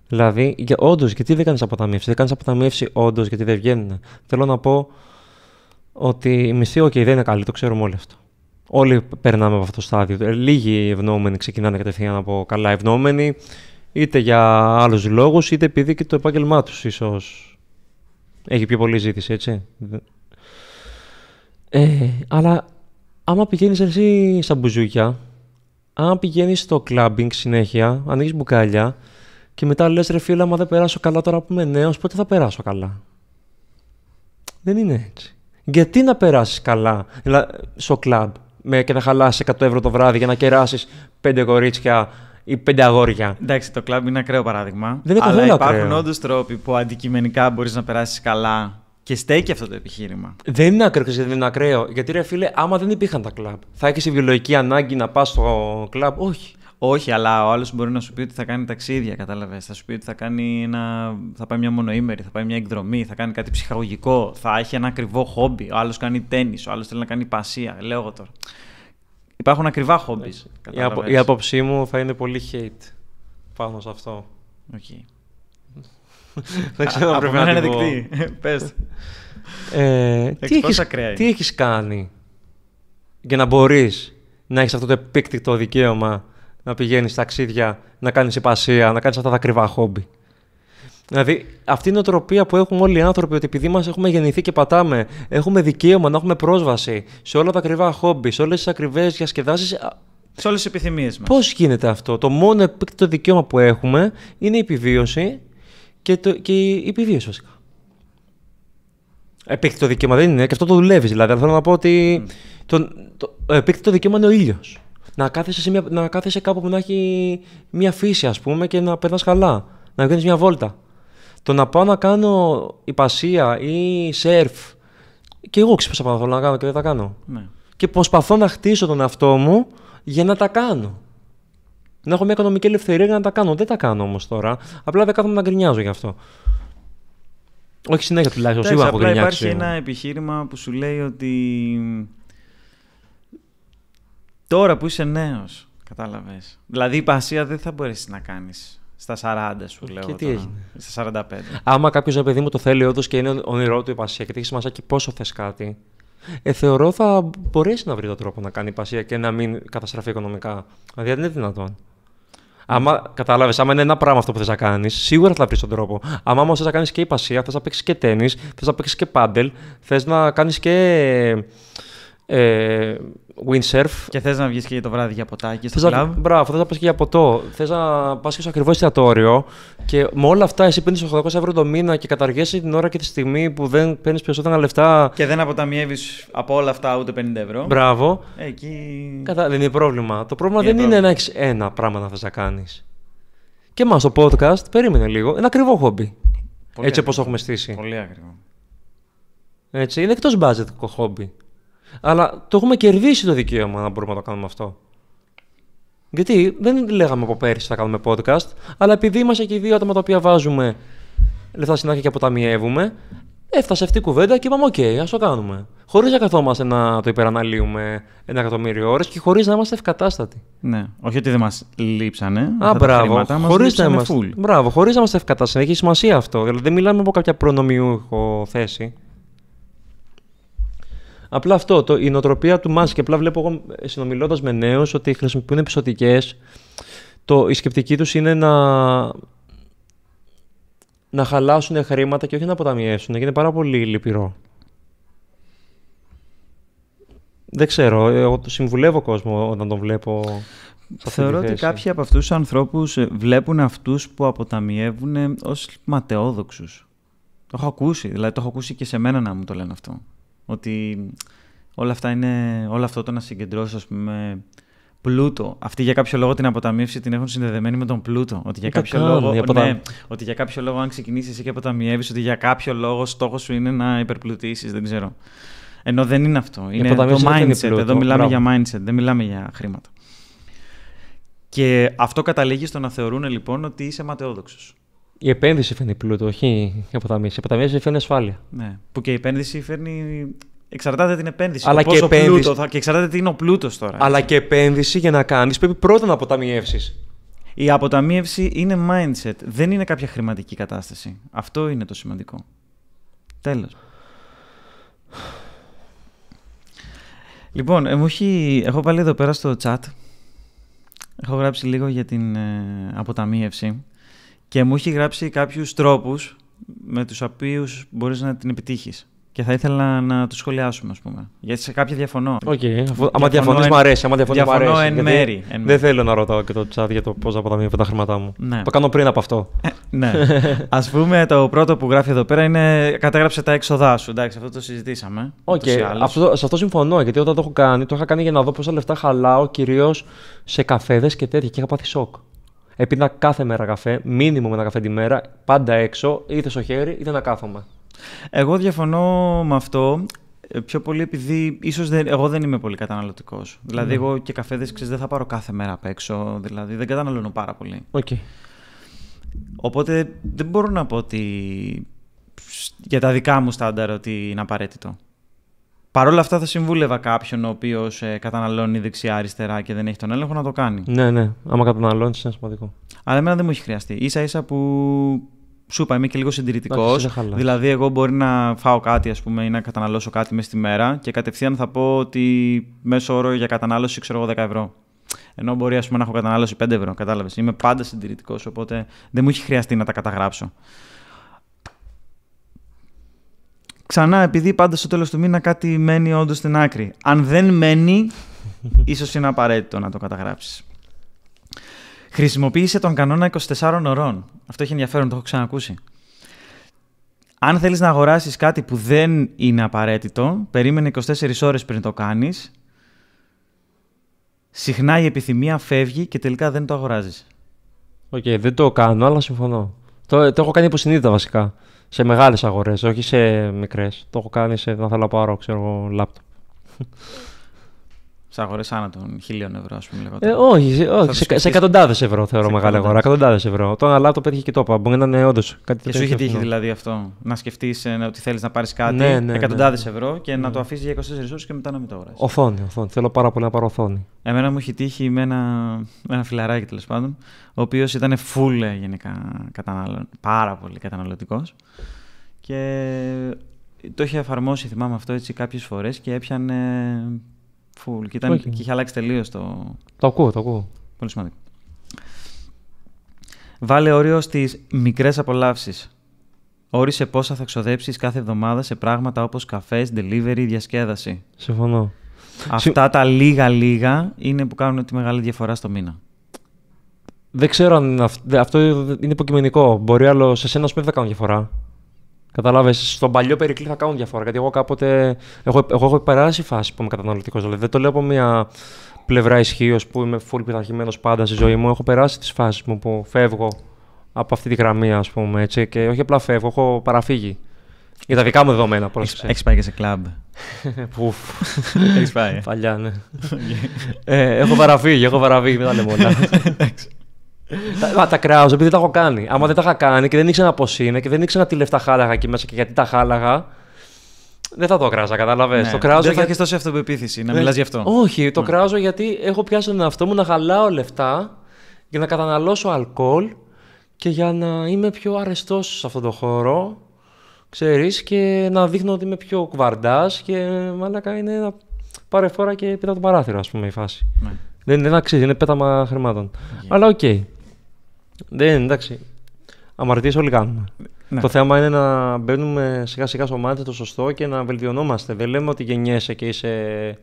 Δηλαδή, όντως, γιατί δεν κάνεις αποταμίευση. Δεν κάνεις αποταμίευση όντως γιατί δεν βγαίνουν. Θέλω να πω ότι η μισθή, δεν είναι καλή, το ξέρουμε όλοι αυτό. Όλοι περνάμε από αυτό το στάδιο. Λίγοι ευνοούμενοι ξεκινάνε κατευθείαν από καλά ευνοούμενοι, είτε για άλλους λόγους, είτε επειδή και το επάγγελμά τους ίσως έχει πιο πολλή ζήτηση, έτσι. Αλλά άμα πηγαίνεις εσύ στα μπουζούκια, άμα πηγαίνεις στο κλάμπινγκ συνέχεια, ανοίγεις μπουκάλια και μετά λες ρε φίλε, άμα δεν περάσω καλά τώρα που είμαι νέος, πότε θα περάσω καλά. Δεν είναι έτσι. Γιατί να περάσεις καλά στο κλαμπ και να χαλάσεις 100 ευρώ το βράδυ για να κεράσεις 5 κορίτσια ή 5 αγόρια. Εντάξει, το κλαμπ είναι ακραίο παράδειγμα. Δεν είναι αλλά καθόλου υπάρχουν ακραίο. όντως τρόποι που αντικειμενικά μπορείς να περάσεις καλά και στέκει αυτό το επιχείρημα. Δεν είναι ακραίο, γιατί δεν είναι ακραίο. Γιατί ρε φίλε, άμα δεν υπήρχαν τα κλαμπ, θα έχεις η βιολογική ανάγκη να πας στο κλαμπ. Όχι. Όχι, αλλά ο άλλος μπορεί να σου πει ότι θα κάνει ταξίδια, κατάλαβες. Θα σου πει ότι θα πάει μια μονοήμερη, θα πάει μια εκδρομή, θα κάνει κάτι ψυχαγωγικό, θα έχει ένα ακριβό χόμπι. Ο άλλος κάνει τένις, ο άλλος θέλει να κάνει πασία. Λέω εγώ τώρα. Υπάρχουν ακριβά χόμπις. Η άποψή μου θα είναι πολύ hate πάνω σε αυτό. Okay. Δεν ξέρω αν πρέπει να είναι δεκτή. Πες. Τι έχεις κάνει για να μπορείς να έχεις αυτό το επίκτητο δικαίωμα να πηγαίνεις ταξίδια, να κάνεις υπασία, να κάνεις αυτά τα ακριβά χόμπι. Δηλαδή, αυτή είναι η νοοτροπία που έχουν όλοι οι άνθρωποι, ότι επειδή μας έχουμε γεννηθεί και πατάμε, έχουμε δικαίωμα να έχουμε πρόσβαση σε όλα τα ακριβά χόμπι, σε όλες τις ακριβές διασκεδάσεις. Σε όλες τις επιθυμίες μας. Πώς γίνεται αυτό? Το μόνο επίκτητο δικαίωμα που έχουμε είναι η επιβίωση και η επιβίωση βασικά. Επίκτητο δικαίωμα δεν είναι, και αυτό το δουλεύεις δηλαδή. Αλλά θέλω να πω ότι το επίκτητο δικαίωμα είναι ο ήλιος. Να κάθεσαι κάπου που να έχει μια φύση, ας πούμε, και να περνάς καλά. Να κάνεις μια βόλτα. Το να πάω να κάνω υπασία ή σερφ. Και εγώ ξέρω πώς θα θέλω να κάνω και δεν τα κάνω. Ναι. Και προσπαθώ να χτίσω τον εαυτό μου για να τα κάνω. Να έχω μια οικονομική ελευθερία για να τα κάνω. Δεν τα κάνω όμως τώρα. Απλά δεν κάθομαι να γκρινιάζω γι' αυτό. Όχι συνέχεια τουλάχιστον. Σίγουρα έχω γκρινιάξει. Υπάρχει ένα επιχείρημα που σου λέει ότι τώρα που είσαι νέος, κατάλαβες. Δηλαδή, υπασία δεν θα μπορέσεις να κάνεις Στα 40 σου λέω. Και τι τώρα. έγινε? Στα 45. Άμα κάποιο ρε παιδί μου το θέλει όντως και είναι όνειρό του η υπασία και έχει σημασία και πόσο θες κάτι, θεωρώ θα μπορέσει να βρει τον τρόπο να κάνει υπασία και να μην καταστραφεί οικονομικά. Δηλαδή δεν είναι δυνατόν. Άμα κατάλαβες, άμα είναι ένα πράγμα αυτό που θες να κάνεις, σίγουρα θα βρεις τον τρόπο. Άμα όμως θες να κάνεις και υπασία, θες να παίξεις και τένις, θες να παίξεις και πάντελ, θες να κάνεις και windsurf. Και θες να βγεις και το βράδυ για ποτάκι στο κλαμπ. Μπράβο, θες να πας και για ποτό. Θες να πας και στο ακριβό εστιατόριο. Και με όλα αυτά, εσύ παίρνεις 800 ευρώ το μήνα και καταργέσαι την ώρα και τη στιγμή που δεν παίρνεις περισσότερα λεφτά. Και δεν αποταμιεύεις από όλα αυτά ούτε 50 ευρώ. Μπράβο. Εκεί. Δεν είναι πρόβλημα. Το πρόβλημα δεν είναι να έχεις ένα πράγμα να θες να κάνεις. Και εμάς το podcast, περίμενε λίγο, ένα ακριβό χόμπι. Έτσι όπως το έχουμε στήσει. Πολύ ακριβό. Έτσι, είναι εκτός budget το χόμπι. Αλλά το έχουμε κερδίσει το δικαίωμα να μπορούμε να το κάνουμε αυτό. Γιατί δεν λέγαμε από πέρυσι θα κάνουμε podcast, αλλά επειδή είμαστε και οι δύο άτομα τα οποία βάζουμε λεφτά συνάχεια και αποταμιεύουμε, έφτασε αυτή η κουβέντα και είπαμε: OK, ας το κάνουμε. Χωρίς να καθόμαστε να το υπεραναλύουμε 1.000.000 ώρες και χωρίς να είμαστε ευκατάστατοι. Ναι, όχι ότι δεν μας λείψανε. Μπράβο. Χωρίς να είμαστε full. Μπράβο, χωρίς να είμαστε ευκατάστατοι. Έχει σημασία αυτό. Δηλαδή δεν μιλάμε από κάποια προνομιούχο θέση. Απλά αυτό, η νοοτροπία του Musk, και απλά βλέπω εγώ συνομιλώντας με νέους ότι χρησιμοποιούν πιστωτικές, η σκεπτική τους είναι να χαλάσουν χρήματα και όχι να αποταμιεύσουν, και είναι πάρα πολύ λυπηρό. Δεν ξέρω, εγώ το συμβουλεύω κόσμο όταν τον βλέπω. Θεωρώ ότι κάποιοι από αυτούς τους ανθρώπους βλέπουν αυτούς που αποταμιεύουν ως ματαιόδοξους. Το έχω ακούσει, δηλαδή το έχω ακούσει και σε μένα να μου το λένε αυτό. Ότι όλο αυτό το να συγκεντρώσει, ας πούμε, πλούτο. Αυτοί για κάποιο λόγο την αποταμίευση την έχουν συνδεδεμένη με τον πλούτο. Ότι για κάποιο λόγο, αν ξεκινήσεις εσύ και αποταμιεύεις, ότι για κάποιο λόγο στόχος σου είναι να υπερπλουτίσεις, δεν ξέρω. Ενώ δεν είναι αυτό. Είναι το mindset. Εδώ μιλάμε για mindset, δεν μιλάμε για χρήματα. Και αυτό καταλήγει στο να θεωρούν λοιπόν ότι είσαι ματαιόδοξος. Η επένδυση φέρνει πλούτο, όχι η αποταμίευση. Η αποταμίευση φέρνει ασφάλεια. Ναι. Που και η επένδυση φέρνει. Εξαρτάται την επένδυση. Αλλά και επένδυση. Και εξαρτάται τι είναι ο πλούτος τώρα. Αλλά έτσι. Και επένδυση για να κάνεις πρέπει πρώτα να αποταμιεύσεις. Η αποταμίευση είναι mindset. Δεν είναι κάποια χρηματική κατάσταση. Αυτό είναι το σημαντικό. Τέλος. Λοιπόν, έχω βάλει εδώ πέρα στο chat. Έχω γράψει λίγο για την αποταμίευση. Και μου έχει γράψει κάποιους τρόπους με τους οποίους μπορείς να την επιτύχεις. Και θα ήθελα να τους σχολιάσουμε, ας πούμε. Γιατί σε κάποια διαφωνώ. Άμα διαφωνείς, μου αρέσει. Διαφωνώ εν μέρη. Δεν θέλω να ρωτάω και το chat για το πώς θα αποταμιεύω τα χρήματά μου. Ναι. Το κάνω πριν από αυτό. Ναι. Ας πούμε, το πρώτο που γράφει εδώ πέρα είναι κατέγραψε τα έξοδά σου. Εντάξει, αυτό το συζητήσαμε. Σε αυτό συμφωνώ. Γιατί όταν το είχα κάνει για να δω πόσα λεφτά χαλάω κυρίως σε καφέδες και τέτοια. Και είχα πάθει σοκ. Έπινα κάθε μέρα καφέ, μίνιμουμ ένα καφέ τη μέρα, πάντα έξω, είτε στο χέρι είτε να κάθομαι. Εγώ διαφωνώ με αυτό, πιο πολύ επειδή ίσως εγώ δεν είμαι πολύ καταναλωτικός. Δηλαδή, εγώ και καφέδες δεν θα πάρω κάθε μέρα απ' έξω, δηλαδή δεν καταναλώνω πάρα πολύ. Okay. Οπότε δεν μπορώ να πω ότι για τα δικά μου στάνταρ ότι είναι απαραίτητο. Παρ' όλα αυτά θα συμβούλευα κάποιον ο οποίος καταναλώνει δεξιά-αριστερά και δεν έχει τον έλεγχο να το κάνει. Ναι. Άμα καταναλώνεις είναι σημαντικό. Αλλά εμένα δεν μου έχει χρειαστεί. Ίσα-ίσα που σου είπα, είμαι και λίγο συντηρητικός. Δηλαδή, εγώ μπορεί να φάω κάτι, ας πούμε, ή να καταναλώσω κάτι μέσα στη μέρα και κατευθείαν θα πω ότι μέσο όρο για κατανάλωση ξέρω εγώ 10 ευρώ. Ενώ μπορεί, ας πούμε, να έχω κατανάλωση 5 ευρώ. Κατάλαβες. Είμαι πάντα συντηρητικός, οπότε δεν μου έχει χρειαστεί να τα καταγράψω. Ξανά, επειδή πάντα στο τέλος του μήνα κάτι μένει όντως στην άκρη. Αν δεν μένει, ίσως είναι απαραίτητο να το καταγράψεις. Χρησιμοποίησε τον κανόνα 24 ωρών. Αυτό έχει ενδιαφέρον, το έχω ξανακούσει. Αν θέλεις να αγοράσεις κάτι που δεν είναι απαραίτητο, περίμενε 24 ώρες πριν το κάνεις. Συχνά η επιθυμία φεύγει και τελικά δεν το αγοράζεις. Δεν το κάνω, αλλά συμφωνώ. Το έχω κάνει υποσυνείδητα βασικά. Σε μεγάλες αγορές, όχι σε μικρές. Το έχω κάνει να θέλω να πάρω, λάπτοπ. σε αγορές άνω των 1.000 ευρώ, ας πούμε. Όχι, σε εκατοντάδες ευρώ θεωρώ μεγάλη αγορά. Εκατοντάδες ευρώ. Το ένα λάπτοπ έτυχε και το είπα. Μπορεί να είναι όντως κάτι τέτοιο. Και σου είχε τύχει δηλαδή αυτό, να σκεφτείς ότι θέλεις να πάρεις κάτι εκατοντάδες ευρώ και να το αφήσεις για 24 ώρες και μετά να μην το αγοράσεις. Οθόνη. Θέλω πάρα πολύ να πάρω οθόνη. Εμένα μου είχε τύχει με ένα φιλαράκι τέλος πάντων, ο οποίος ήταν full γενικά πάρα πολύ καταναλωτικός. Και το είχε εφαρμόσει, θυμάμαι αυτό, έτσι κάποιες φορές και έπιανε full. Και είχε αλλάξει τελείως το... Το ακούω. Πολύ σημαντικό. Βάλε όριο στις μικρές απολαύσεις. Όρισε πόσα θα ξοδέψεις κάθε εβδομάδα σε πράγματα όπως καφές, delivery, διασκέδαση. Συμφωνώ. Αυτά τα λίγα είναι που κάνουν τη μεγάλη διαφορά στο μήνα. Δεν ξέρω αν αυτό είναι υποκειμενικό. Μπορεί άλλο σε σένα δεν θα κάνουν διαφορά. Καταλάβες, στον παλιό Περικλή θα κάνουν διαφορά. Γιατί εγώ κάποτε. Εγώ έχω περάσει φάση που είμαι καταναλωτικός. Δηλαδή, δεν το λέω από μια πλευρά ισχύως που είμαι full πειθαρχημένος πάντα στη ζωή μου. Έχω περάσει τις φάσεις μου που φεύγω από αυτή τη γραμμή, ας πούμε. Έτσι, και όχι απλά φεύγω, έχω παραφύγει. Για τα δικά μου δεδομένα, πρόσεξε. Έχεις πάει και σε κλαμπ. Πουφ. Έχεις πάει. Παλιά, ναι. Έχω παραφύγει, μην τα λέμε όλα. Τα κράζω επειδή δεν τα έχω κάνει. Άμα δεν τα είχα κάνει και δεν ήξερα πώς είναι και δεν ήξερα τι λεφτά χάλαγα εκεί μέσα και γιατί τα χάλαγα, δεν θα το κράζα, κατάλαβες. Ναι. Το κράζω δεν θα έχεις τόση αυτοπεποίθηση να μιλάς γι' αυτό. Όχι, το κράζω γιατί έχω πιάσει τον εαυτό μου να χαλάω λεφτά για να καταναλώσω αλκοόλ και για να είμαι πιο αρεστός σε αυτόν τον χώρο, ξέρεις, και να δείχνω ότι είμαι πιο κουβαρντάς και μάλακα είναι να πάρε φόρα και πήτα το παράθυρο, ας πούμε, η φάση. Ναι. Δεν αξίζει, είναι πέταμα χρημάτων. Αλλά οκ. Δεν, εντάξει. Αμαρτίες όλοι κάνουμε. Ναι. Το θέμα είναι να μπαίνουμε σιγά σιγά στο μάτι το σωστό και να βελτιωνόμαστε. Δεν λέμε ότι γεννιέσαι και είσαι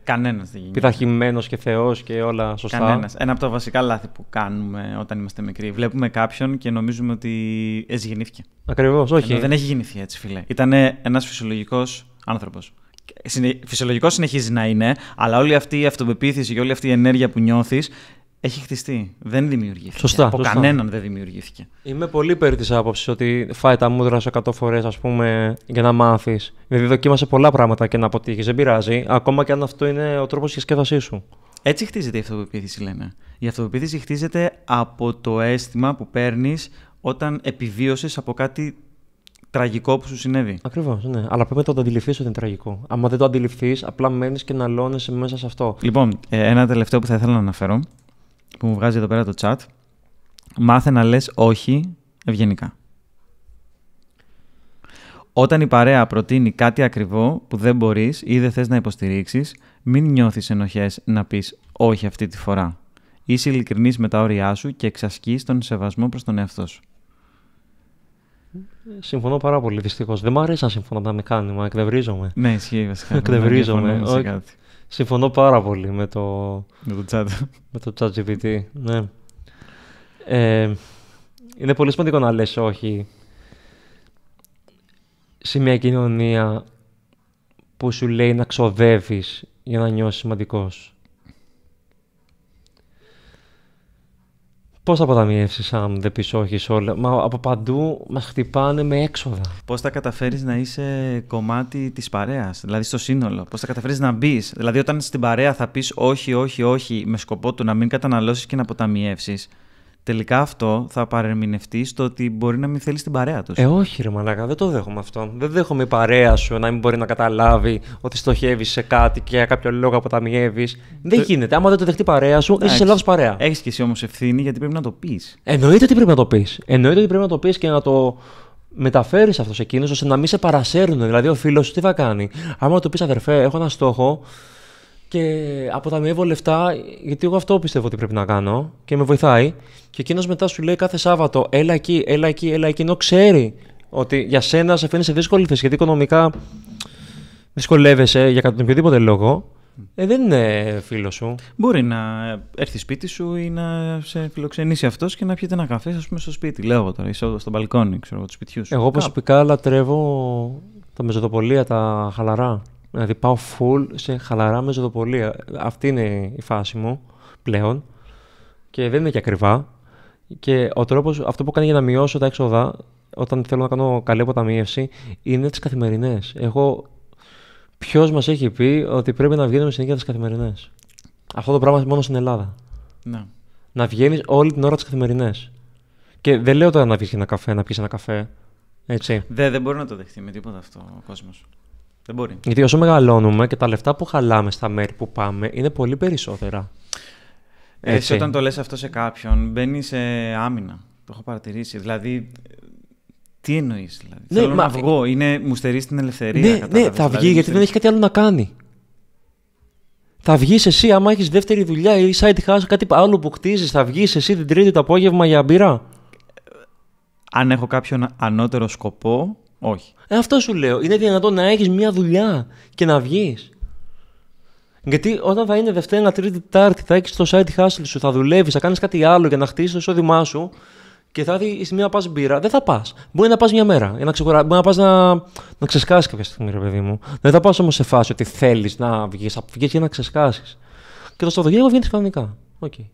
πειθαρχημένος και θεός και όλα σωστά. Κανένας. Ένα από τα βασικά λάθη που κάνουμε όταν είμαστε μικροί. Βλέπουμε κάποιον και νομίζουμε ότι έτσι γεννήθηκε. Ακριβώς, όχι. Ενώ δεν έχει γεννηθεί έτσι, φίλε. Ήταν ένας φυσιολογικός άνθρωπος. Φυσιολογικός συνεχίζει να είναι, αλλά όλη αυτή η αυτοπεποίθηση και όλη αυτή η ενέργεια που νιώθεις έχει χτιστεί. Δεν δημιουργήθηκε. Σωστά. Κανέναν δεν δημιουργήθηκε. Είμαι πολύ υπέρ της άποψης ότι φάει τα μούδρα σου 100 φορές, ας πούμε, για να μάθεις. Δηλαδή, δοκίμασε πολλά πράγματα και να αποτύχεις. Δεν πειράζει, ακόμα και αν αυτό είναι ο τρόπος διασκέδασής σου. Έτσι χτίζεται η αυτοπεποίθηση, λένε. Η αυτοπεποίθηση χτίζεται από το αίσθημα που παίρνεις όταν επιβίωσες από κάτι τραγικό που σου συνέβη. Ακριβώς, ναι. Αλλά πρέπει να το αντιληφθείς ότι είναι τραγικό. Αν δεν το αντιληφθείς, απλά μένεις και ναλώνεσαι μέσα σε αυτό. Λοιπόν, ένα τελευταίο που θα ήθελα να αναφέρω, που μου βγάζει εδώ πέρα το chat. Μάθε να λες όχι ευγενικά. Όταν η παρέα προτείνει κάτι ακριβό που δεν μπορείς ή δεν θες να υποστηρίξεις, μην νιώθεις ενοχές να πεις όχι αυτή τη φορά. Είσαι ειλικρινής με τα όρια σου και εξασκείς τον σεβασμό προς τον εαυτό σου. Συμφωνώ πάρα πολύ, δυστυχώς. Δεν μου αρέσει να συμφωνώ με μηχάνημα, εκνευρίζομαι. Ναι, ισχύει βασικά. Εκνευρίζομαι. Συμφωνώ πάρα πολύ με το ChatGPT. Ναι. Είναι πολύ σημαντικό να λες όχι σε μια κοινωνία που σου λέει να ξοδεύεις για να νιώσεις σημαντικός. Πώς θα αποταμιεύσεις αν δεν πεις όχι σε όλα? Μα από παντού μας χτυπάνε με έξοδα. Πώς θα καταφέρεις να είσαι κομμάτι της παρέας, δηλαδή στο σύνολο? Πώς θα καταφέρεις να μπεις? Δηλαδή, όταν στην παρέα θα πεις όχι, όχι, όχι, με σκοπό του να μην καταναλώσεις και να αποταμιεύσεις, τελικά αυτό θα παρερμηνευτεί στο ότι μπορεί να μην θέλεις την παρέα τους. Όχι, ρε μαλάκα, δεν το δέχομαι αυτό. Δεν δέχομαι η παρέα σου να μην μπορεί να καταλάβει ότι στοχεύεις σε κάτι και για κάποιο λόγο αποταμιεύεις. Δεν γίνεται. Άμα δεν το δεχτεί η παρέα σου, είσαι σε λάθος παρέα. Έχεις και εσύ όμως ευθύνη, γιατί πρέπει να το πεις. Εννοείται ότι πρέπει να το πεις. Εννοείται ότι πρέπει να το πεις και να το μεταφέρεις αυτό σε εκείνους, ώστε να μην σε παρασέρνουν. Δηλαδή, ο φίλος σου τι θα κάνει? Άμα του πεις, αδερφέ, έχω ένα στόχο και αποταμιεύω λεφτά, γιατί εγώ αυτό πιστεύω ότι πρέπει να κάνω και με βοηθάει. Και εκείνος μετά σου λέει κάθε Σάββατο, έλα εκεί, έλα εκεί, έλα εκεί, ενώ ξέρει ότι για σένα σε φαίνει σε δύσκολη θέση, γιατί οικονομικά δυσκολεύεσαι για τον οποιοδήποτε λόγο. Δεν είναι φίλος σου. Μπορεί να έρθει σπίτι σου ή να σε φιλοξενήσει αυτός και να πιείτε ένα καφέ, ας πούμε, στο σπίτι. Λέω εγώ τώρα, είσαι στο μπαλκόνι, ξέρω, του σπιτιού σου. Εγώ προσωπικά λατρεύω τα μεζοδοπολία, τα χαλαρά. Δηλαδή πάω full σε χαλαρά μεζοδοπολία. Αυτή είναι η φάση μου πλέον. Και δεν είναι και ακριβά. Και ο τρόπος, αυτό που κάνει για να μειώσω τα έξοδα, όταν θέλω να κάνω καλή αποταμίευση, είναι τις καθημερινές. Ποιος μας έχει πει ότι πρέπει να βγαίνουμε συνέχεια τις καθημερινές? Αυτό το πράγμα μόνο στην Ελλάδα. Ναι. Να βγαίνεις όλη την ώρα τις καθημερινές. Και δεν λέω τώρα να βγεις να πιεις ένα καφέ. Έτσι. Δεν μπορεί να το δεχτεί με τίποτα αυτό ο κόσμος. Δεν μπορεί. Γιατί όσο μεγαλώνουμε και τα λεφτά που χαλάμε στα μέρη που πάμε είναι πολύ περισσότερα. Εσύ όταν το λες αυτό σε κάποιον, μπαίνει σε άμυνα. Το έχω παρατηρήσει. Δηλαδή, τι εννοείς, δηλαδή. Ναι, Θέλω να βγω, μου στερείς την ελευθερία. Ναι, θα βγει γιατί δεν έχει κάτι άλλο να κάνει. Θα βγεις εσύ, άμα έχεις δεύτερη δουλειά ή side hustle, κάτι άλλο που χτίζεις, θα βγεις εσύ την Τρίτη το απόγευμα για μπύρα. Αν έχω κάποιον ανώτερο σκοπό, όχι. Αυτό σου λέω. Είναι δυνατόν να έχεις μια δουλειά και να βγεις. Γιατί όταν θα είναι Δευτέρα, Τρίτη, Τετάρτη, θα έχεις το side hustle σου, θα δουλεύεις, θα κάνεις κάτι άλλο για να χτίσεις το εισόδημά σου και θα έρθει η στιγμή να πας μπύρα. Δεν θα πας. Μπορεί να πας μια μέρα. Μπορεί να πας να ξεσκάσεις κάποια στιγμή, ρε παιδί μου. Δεν θα πας όμως σε φάση ότι θέλεις να βγεις. Θα βγεις για να ξεσκάσεις. Και το Σαββατοκύριακο βγαίνεις κανονικά. Okay.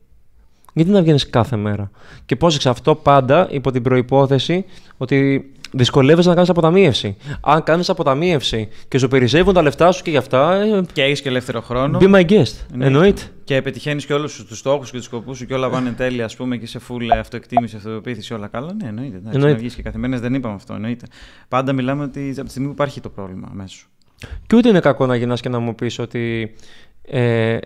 Γιατί να βγαίνεις κάθε μέρα. Και πρόσεξε αυτό πάντα υπό την προϋπόθεση ότι δυσκολεύεσαι να κάνεις αποταμίευση. Αν κάνεις αποταμίευση και σου περισσεύουν τα λεφτά σου και γι' αυτά. Και έχεις και ελεύθερο χρόνο. Be my guest. Εννοείται. Και πετυχαίνεις και όλους τους στόχους και τους σκοπούς σου και όλα πάνε τέλεια, ας πούμε, και σε full αυτοεκτίμηση, αυτοπεποίθηση, όλα καλά. Ναι, εννοείται. Να βγεις και καθημερινές, δεν είπαμε αυτό. Εννοείται. Πάντα μιλάμε ότι από τη στιγμή που υπάρχει το πρόβλημα μέσα σου. Και ούτε είναι κακό να γυρνάς και να μου πεις ότι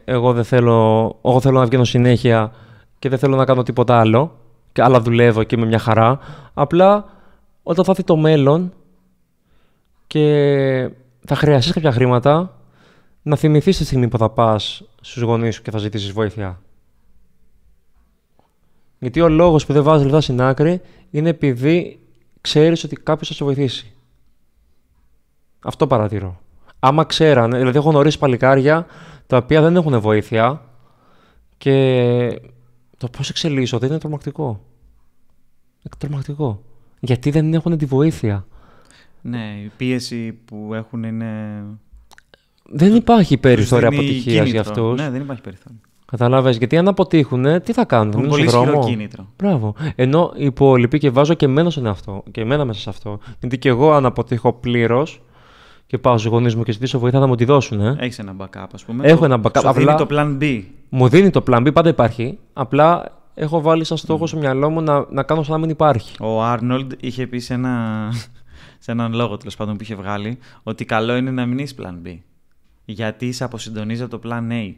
εγώ θέλω να βγαίνω συνέχεια και δεν θέλω να κάνω τίποτα άλλο, αλλά δουλεύω και με μια χαρά. Απλά όταν θα έρθει το μέλλον και θα χρειαστείς κάποια χρήματα, να θυμηθείς τη στιγμή που θα πας στους γονείς σου και θα ζητήσεις βοήθεια. Γιατί ο λόγος που δεν βάζεις λεφτά στην άκρη είναι επειδή ξέρεις ότι κάποιος θα σε βοηθήσει. Αυτό παρατηρώ. Άμα ξέρανε, δηλαδή έχω γνωρίσει παλικάρια τα οποία δεν έχουν βοήθεια και το πώς εξελίσσονται είναι τρομακτικό. Τρομακτικό. Γιατί δεν έχουν τη βοήθεια. Ναι, η πίεση που έχουν είναι... Δεν υπάρχει περιθώρια αποτυχίας για αυτούς. Ναι, δεν υπάρχει περιθώριο. Καταλάβες, γιατί αν αποτύχουν, τι θα κάνουν, θα μείνουν στον δρόμο. Πολύ ισχυρό κίνητρο. Μπράβο. Ενώ οι υπόλοιποι, και βάζω και εμένα μέσα σε αυτό. Γιατί και εγώ αν αποτύχω πλήρως και πάω στους γονείς μου και ζητήσω βοήθεια, θα μου τη δώσουν. Έχεις ένα backup, ας πούμε. Έχω ένα backup. Σου δίνει το plan B. Μου δίνει το plan B, πάντα υπάρχει. Απλά έχω βάλει σαν στόχο στο μυαλό μου να κάνω σαν να μην υπάρχει. Ο Άρνολντ είχε πει σε έναν λόγο τέλος πάντων που είχε βγάλει ότι καλό είναι να μην είσαι plan B. Γιατί σε αποσυντονίζει από το plan A.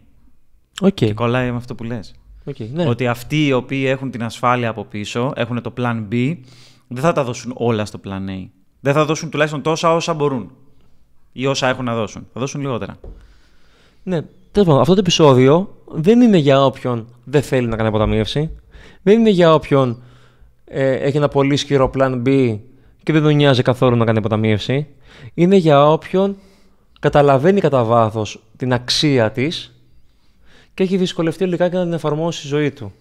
Okay. Και κολλάει με αυτό που λες. Okay, ναι. Ότι αυτοί οι οποίοι έχουν την ασφάλεια από πίσω, έχουν το plan B, δεν θα τα δώσουν όλα στο plan A. Δεν θα δώσουν τουλάχιστον τόσα όσα μπορούν. Ή όσα έχουν να δώσουν. Θα δώσουν λιγότερα. Ναι, τέλος πάντων, αυτό το επεισόδιο δεν είναι για όποιον δεν θέλει να κάνει αποταμίευση. Δεν είναι για όποιον έχει ένα πολύ ισχυρό plan B και δεν τον νοιάζει καθόλου να κάνει αποταμίευση. Είναι για όποιον καταλαβαίνει κατά βάθος την αξία της και έχει δυσκολευτεί λιγάκι να την εφαρμόσει στη ζωή του.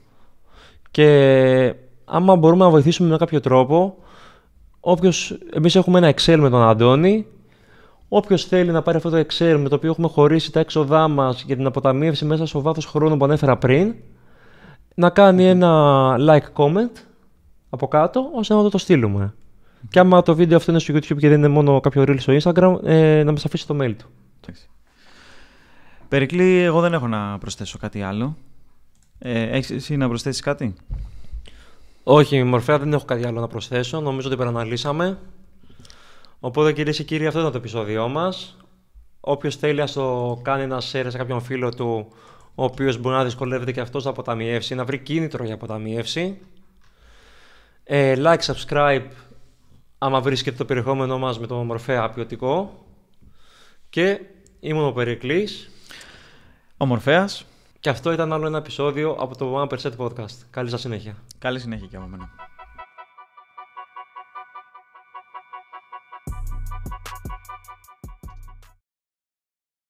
Και άμα μπορούμε να βοηθήσουμε με κάποιο τρόπο, εμείς έχουμε ένα Excel με τον Αντώνη. Όποιος θέλει να πάρει αυτό το Excel με το οποίο έχουμε χωρίσει τα έξοδά μας για την αποταμίευση μέσα στο βάθος χρόνου που ανέφερα πριν, να κάνει ένα like comment από κάτω, ώστε να το στείλουμε. Και άμα το βίντεο αυτό είναι στο YouTube και δεν είναι μόνο κάποιο reel στο Instagram, να μας αφήσει το mail του. Περικλή, εγώ δεν έχω να προσθέσω κάτι άλλο. Έχεις εσύ να προσθέσεις κάτι? Όχι, Μορφέα, δεν έχω κάτι άλλο να προσθέσω. Νομίζω ότι υπεραναλύσαμε. Οπότε, κυρίες και κύριοι, αυτό ήταν το επεισόδιό μας. Όποιος θέλει, ας το κάνει ένα share σε κάποιον φίλο του, ο οποίος μπορεί να δυσκολεύεται και αυτός να αποταμιεύσει, να βρει κίνητρο για αποταμιεύση. Like, subscribe, άμα βρίσκεται το περιεχόμενό μας με το Μορφέα ποιοτικό. Και ήμουν ο Περικλής. Ο Μορφέας. Και αυτό ήταν άλλο ένα επεισόδιο από το 1% Podcast. Καλή σας συνέχεια. Καλή συνέχεια και από μένα.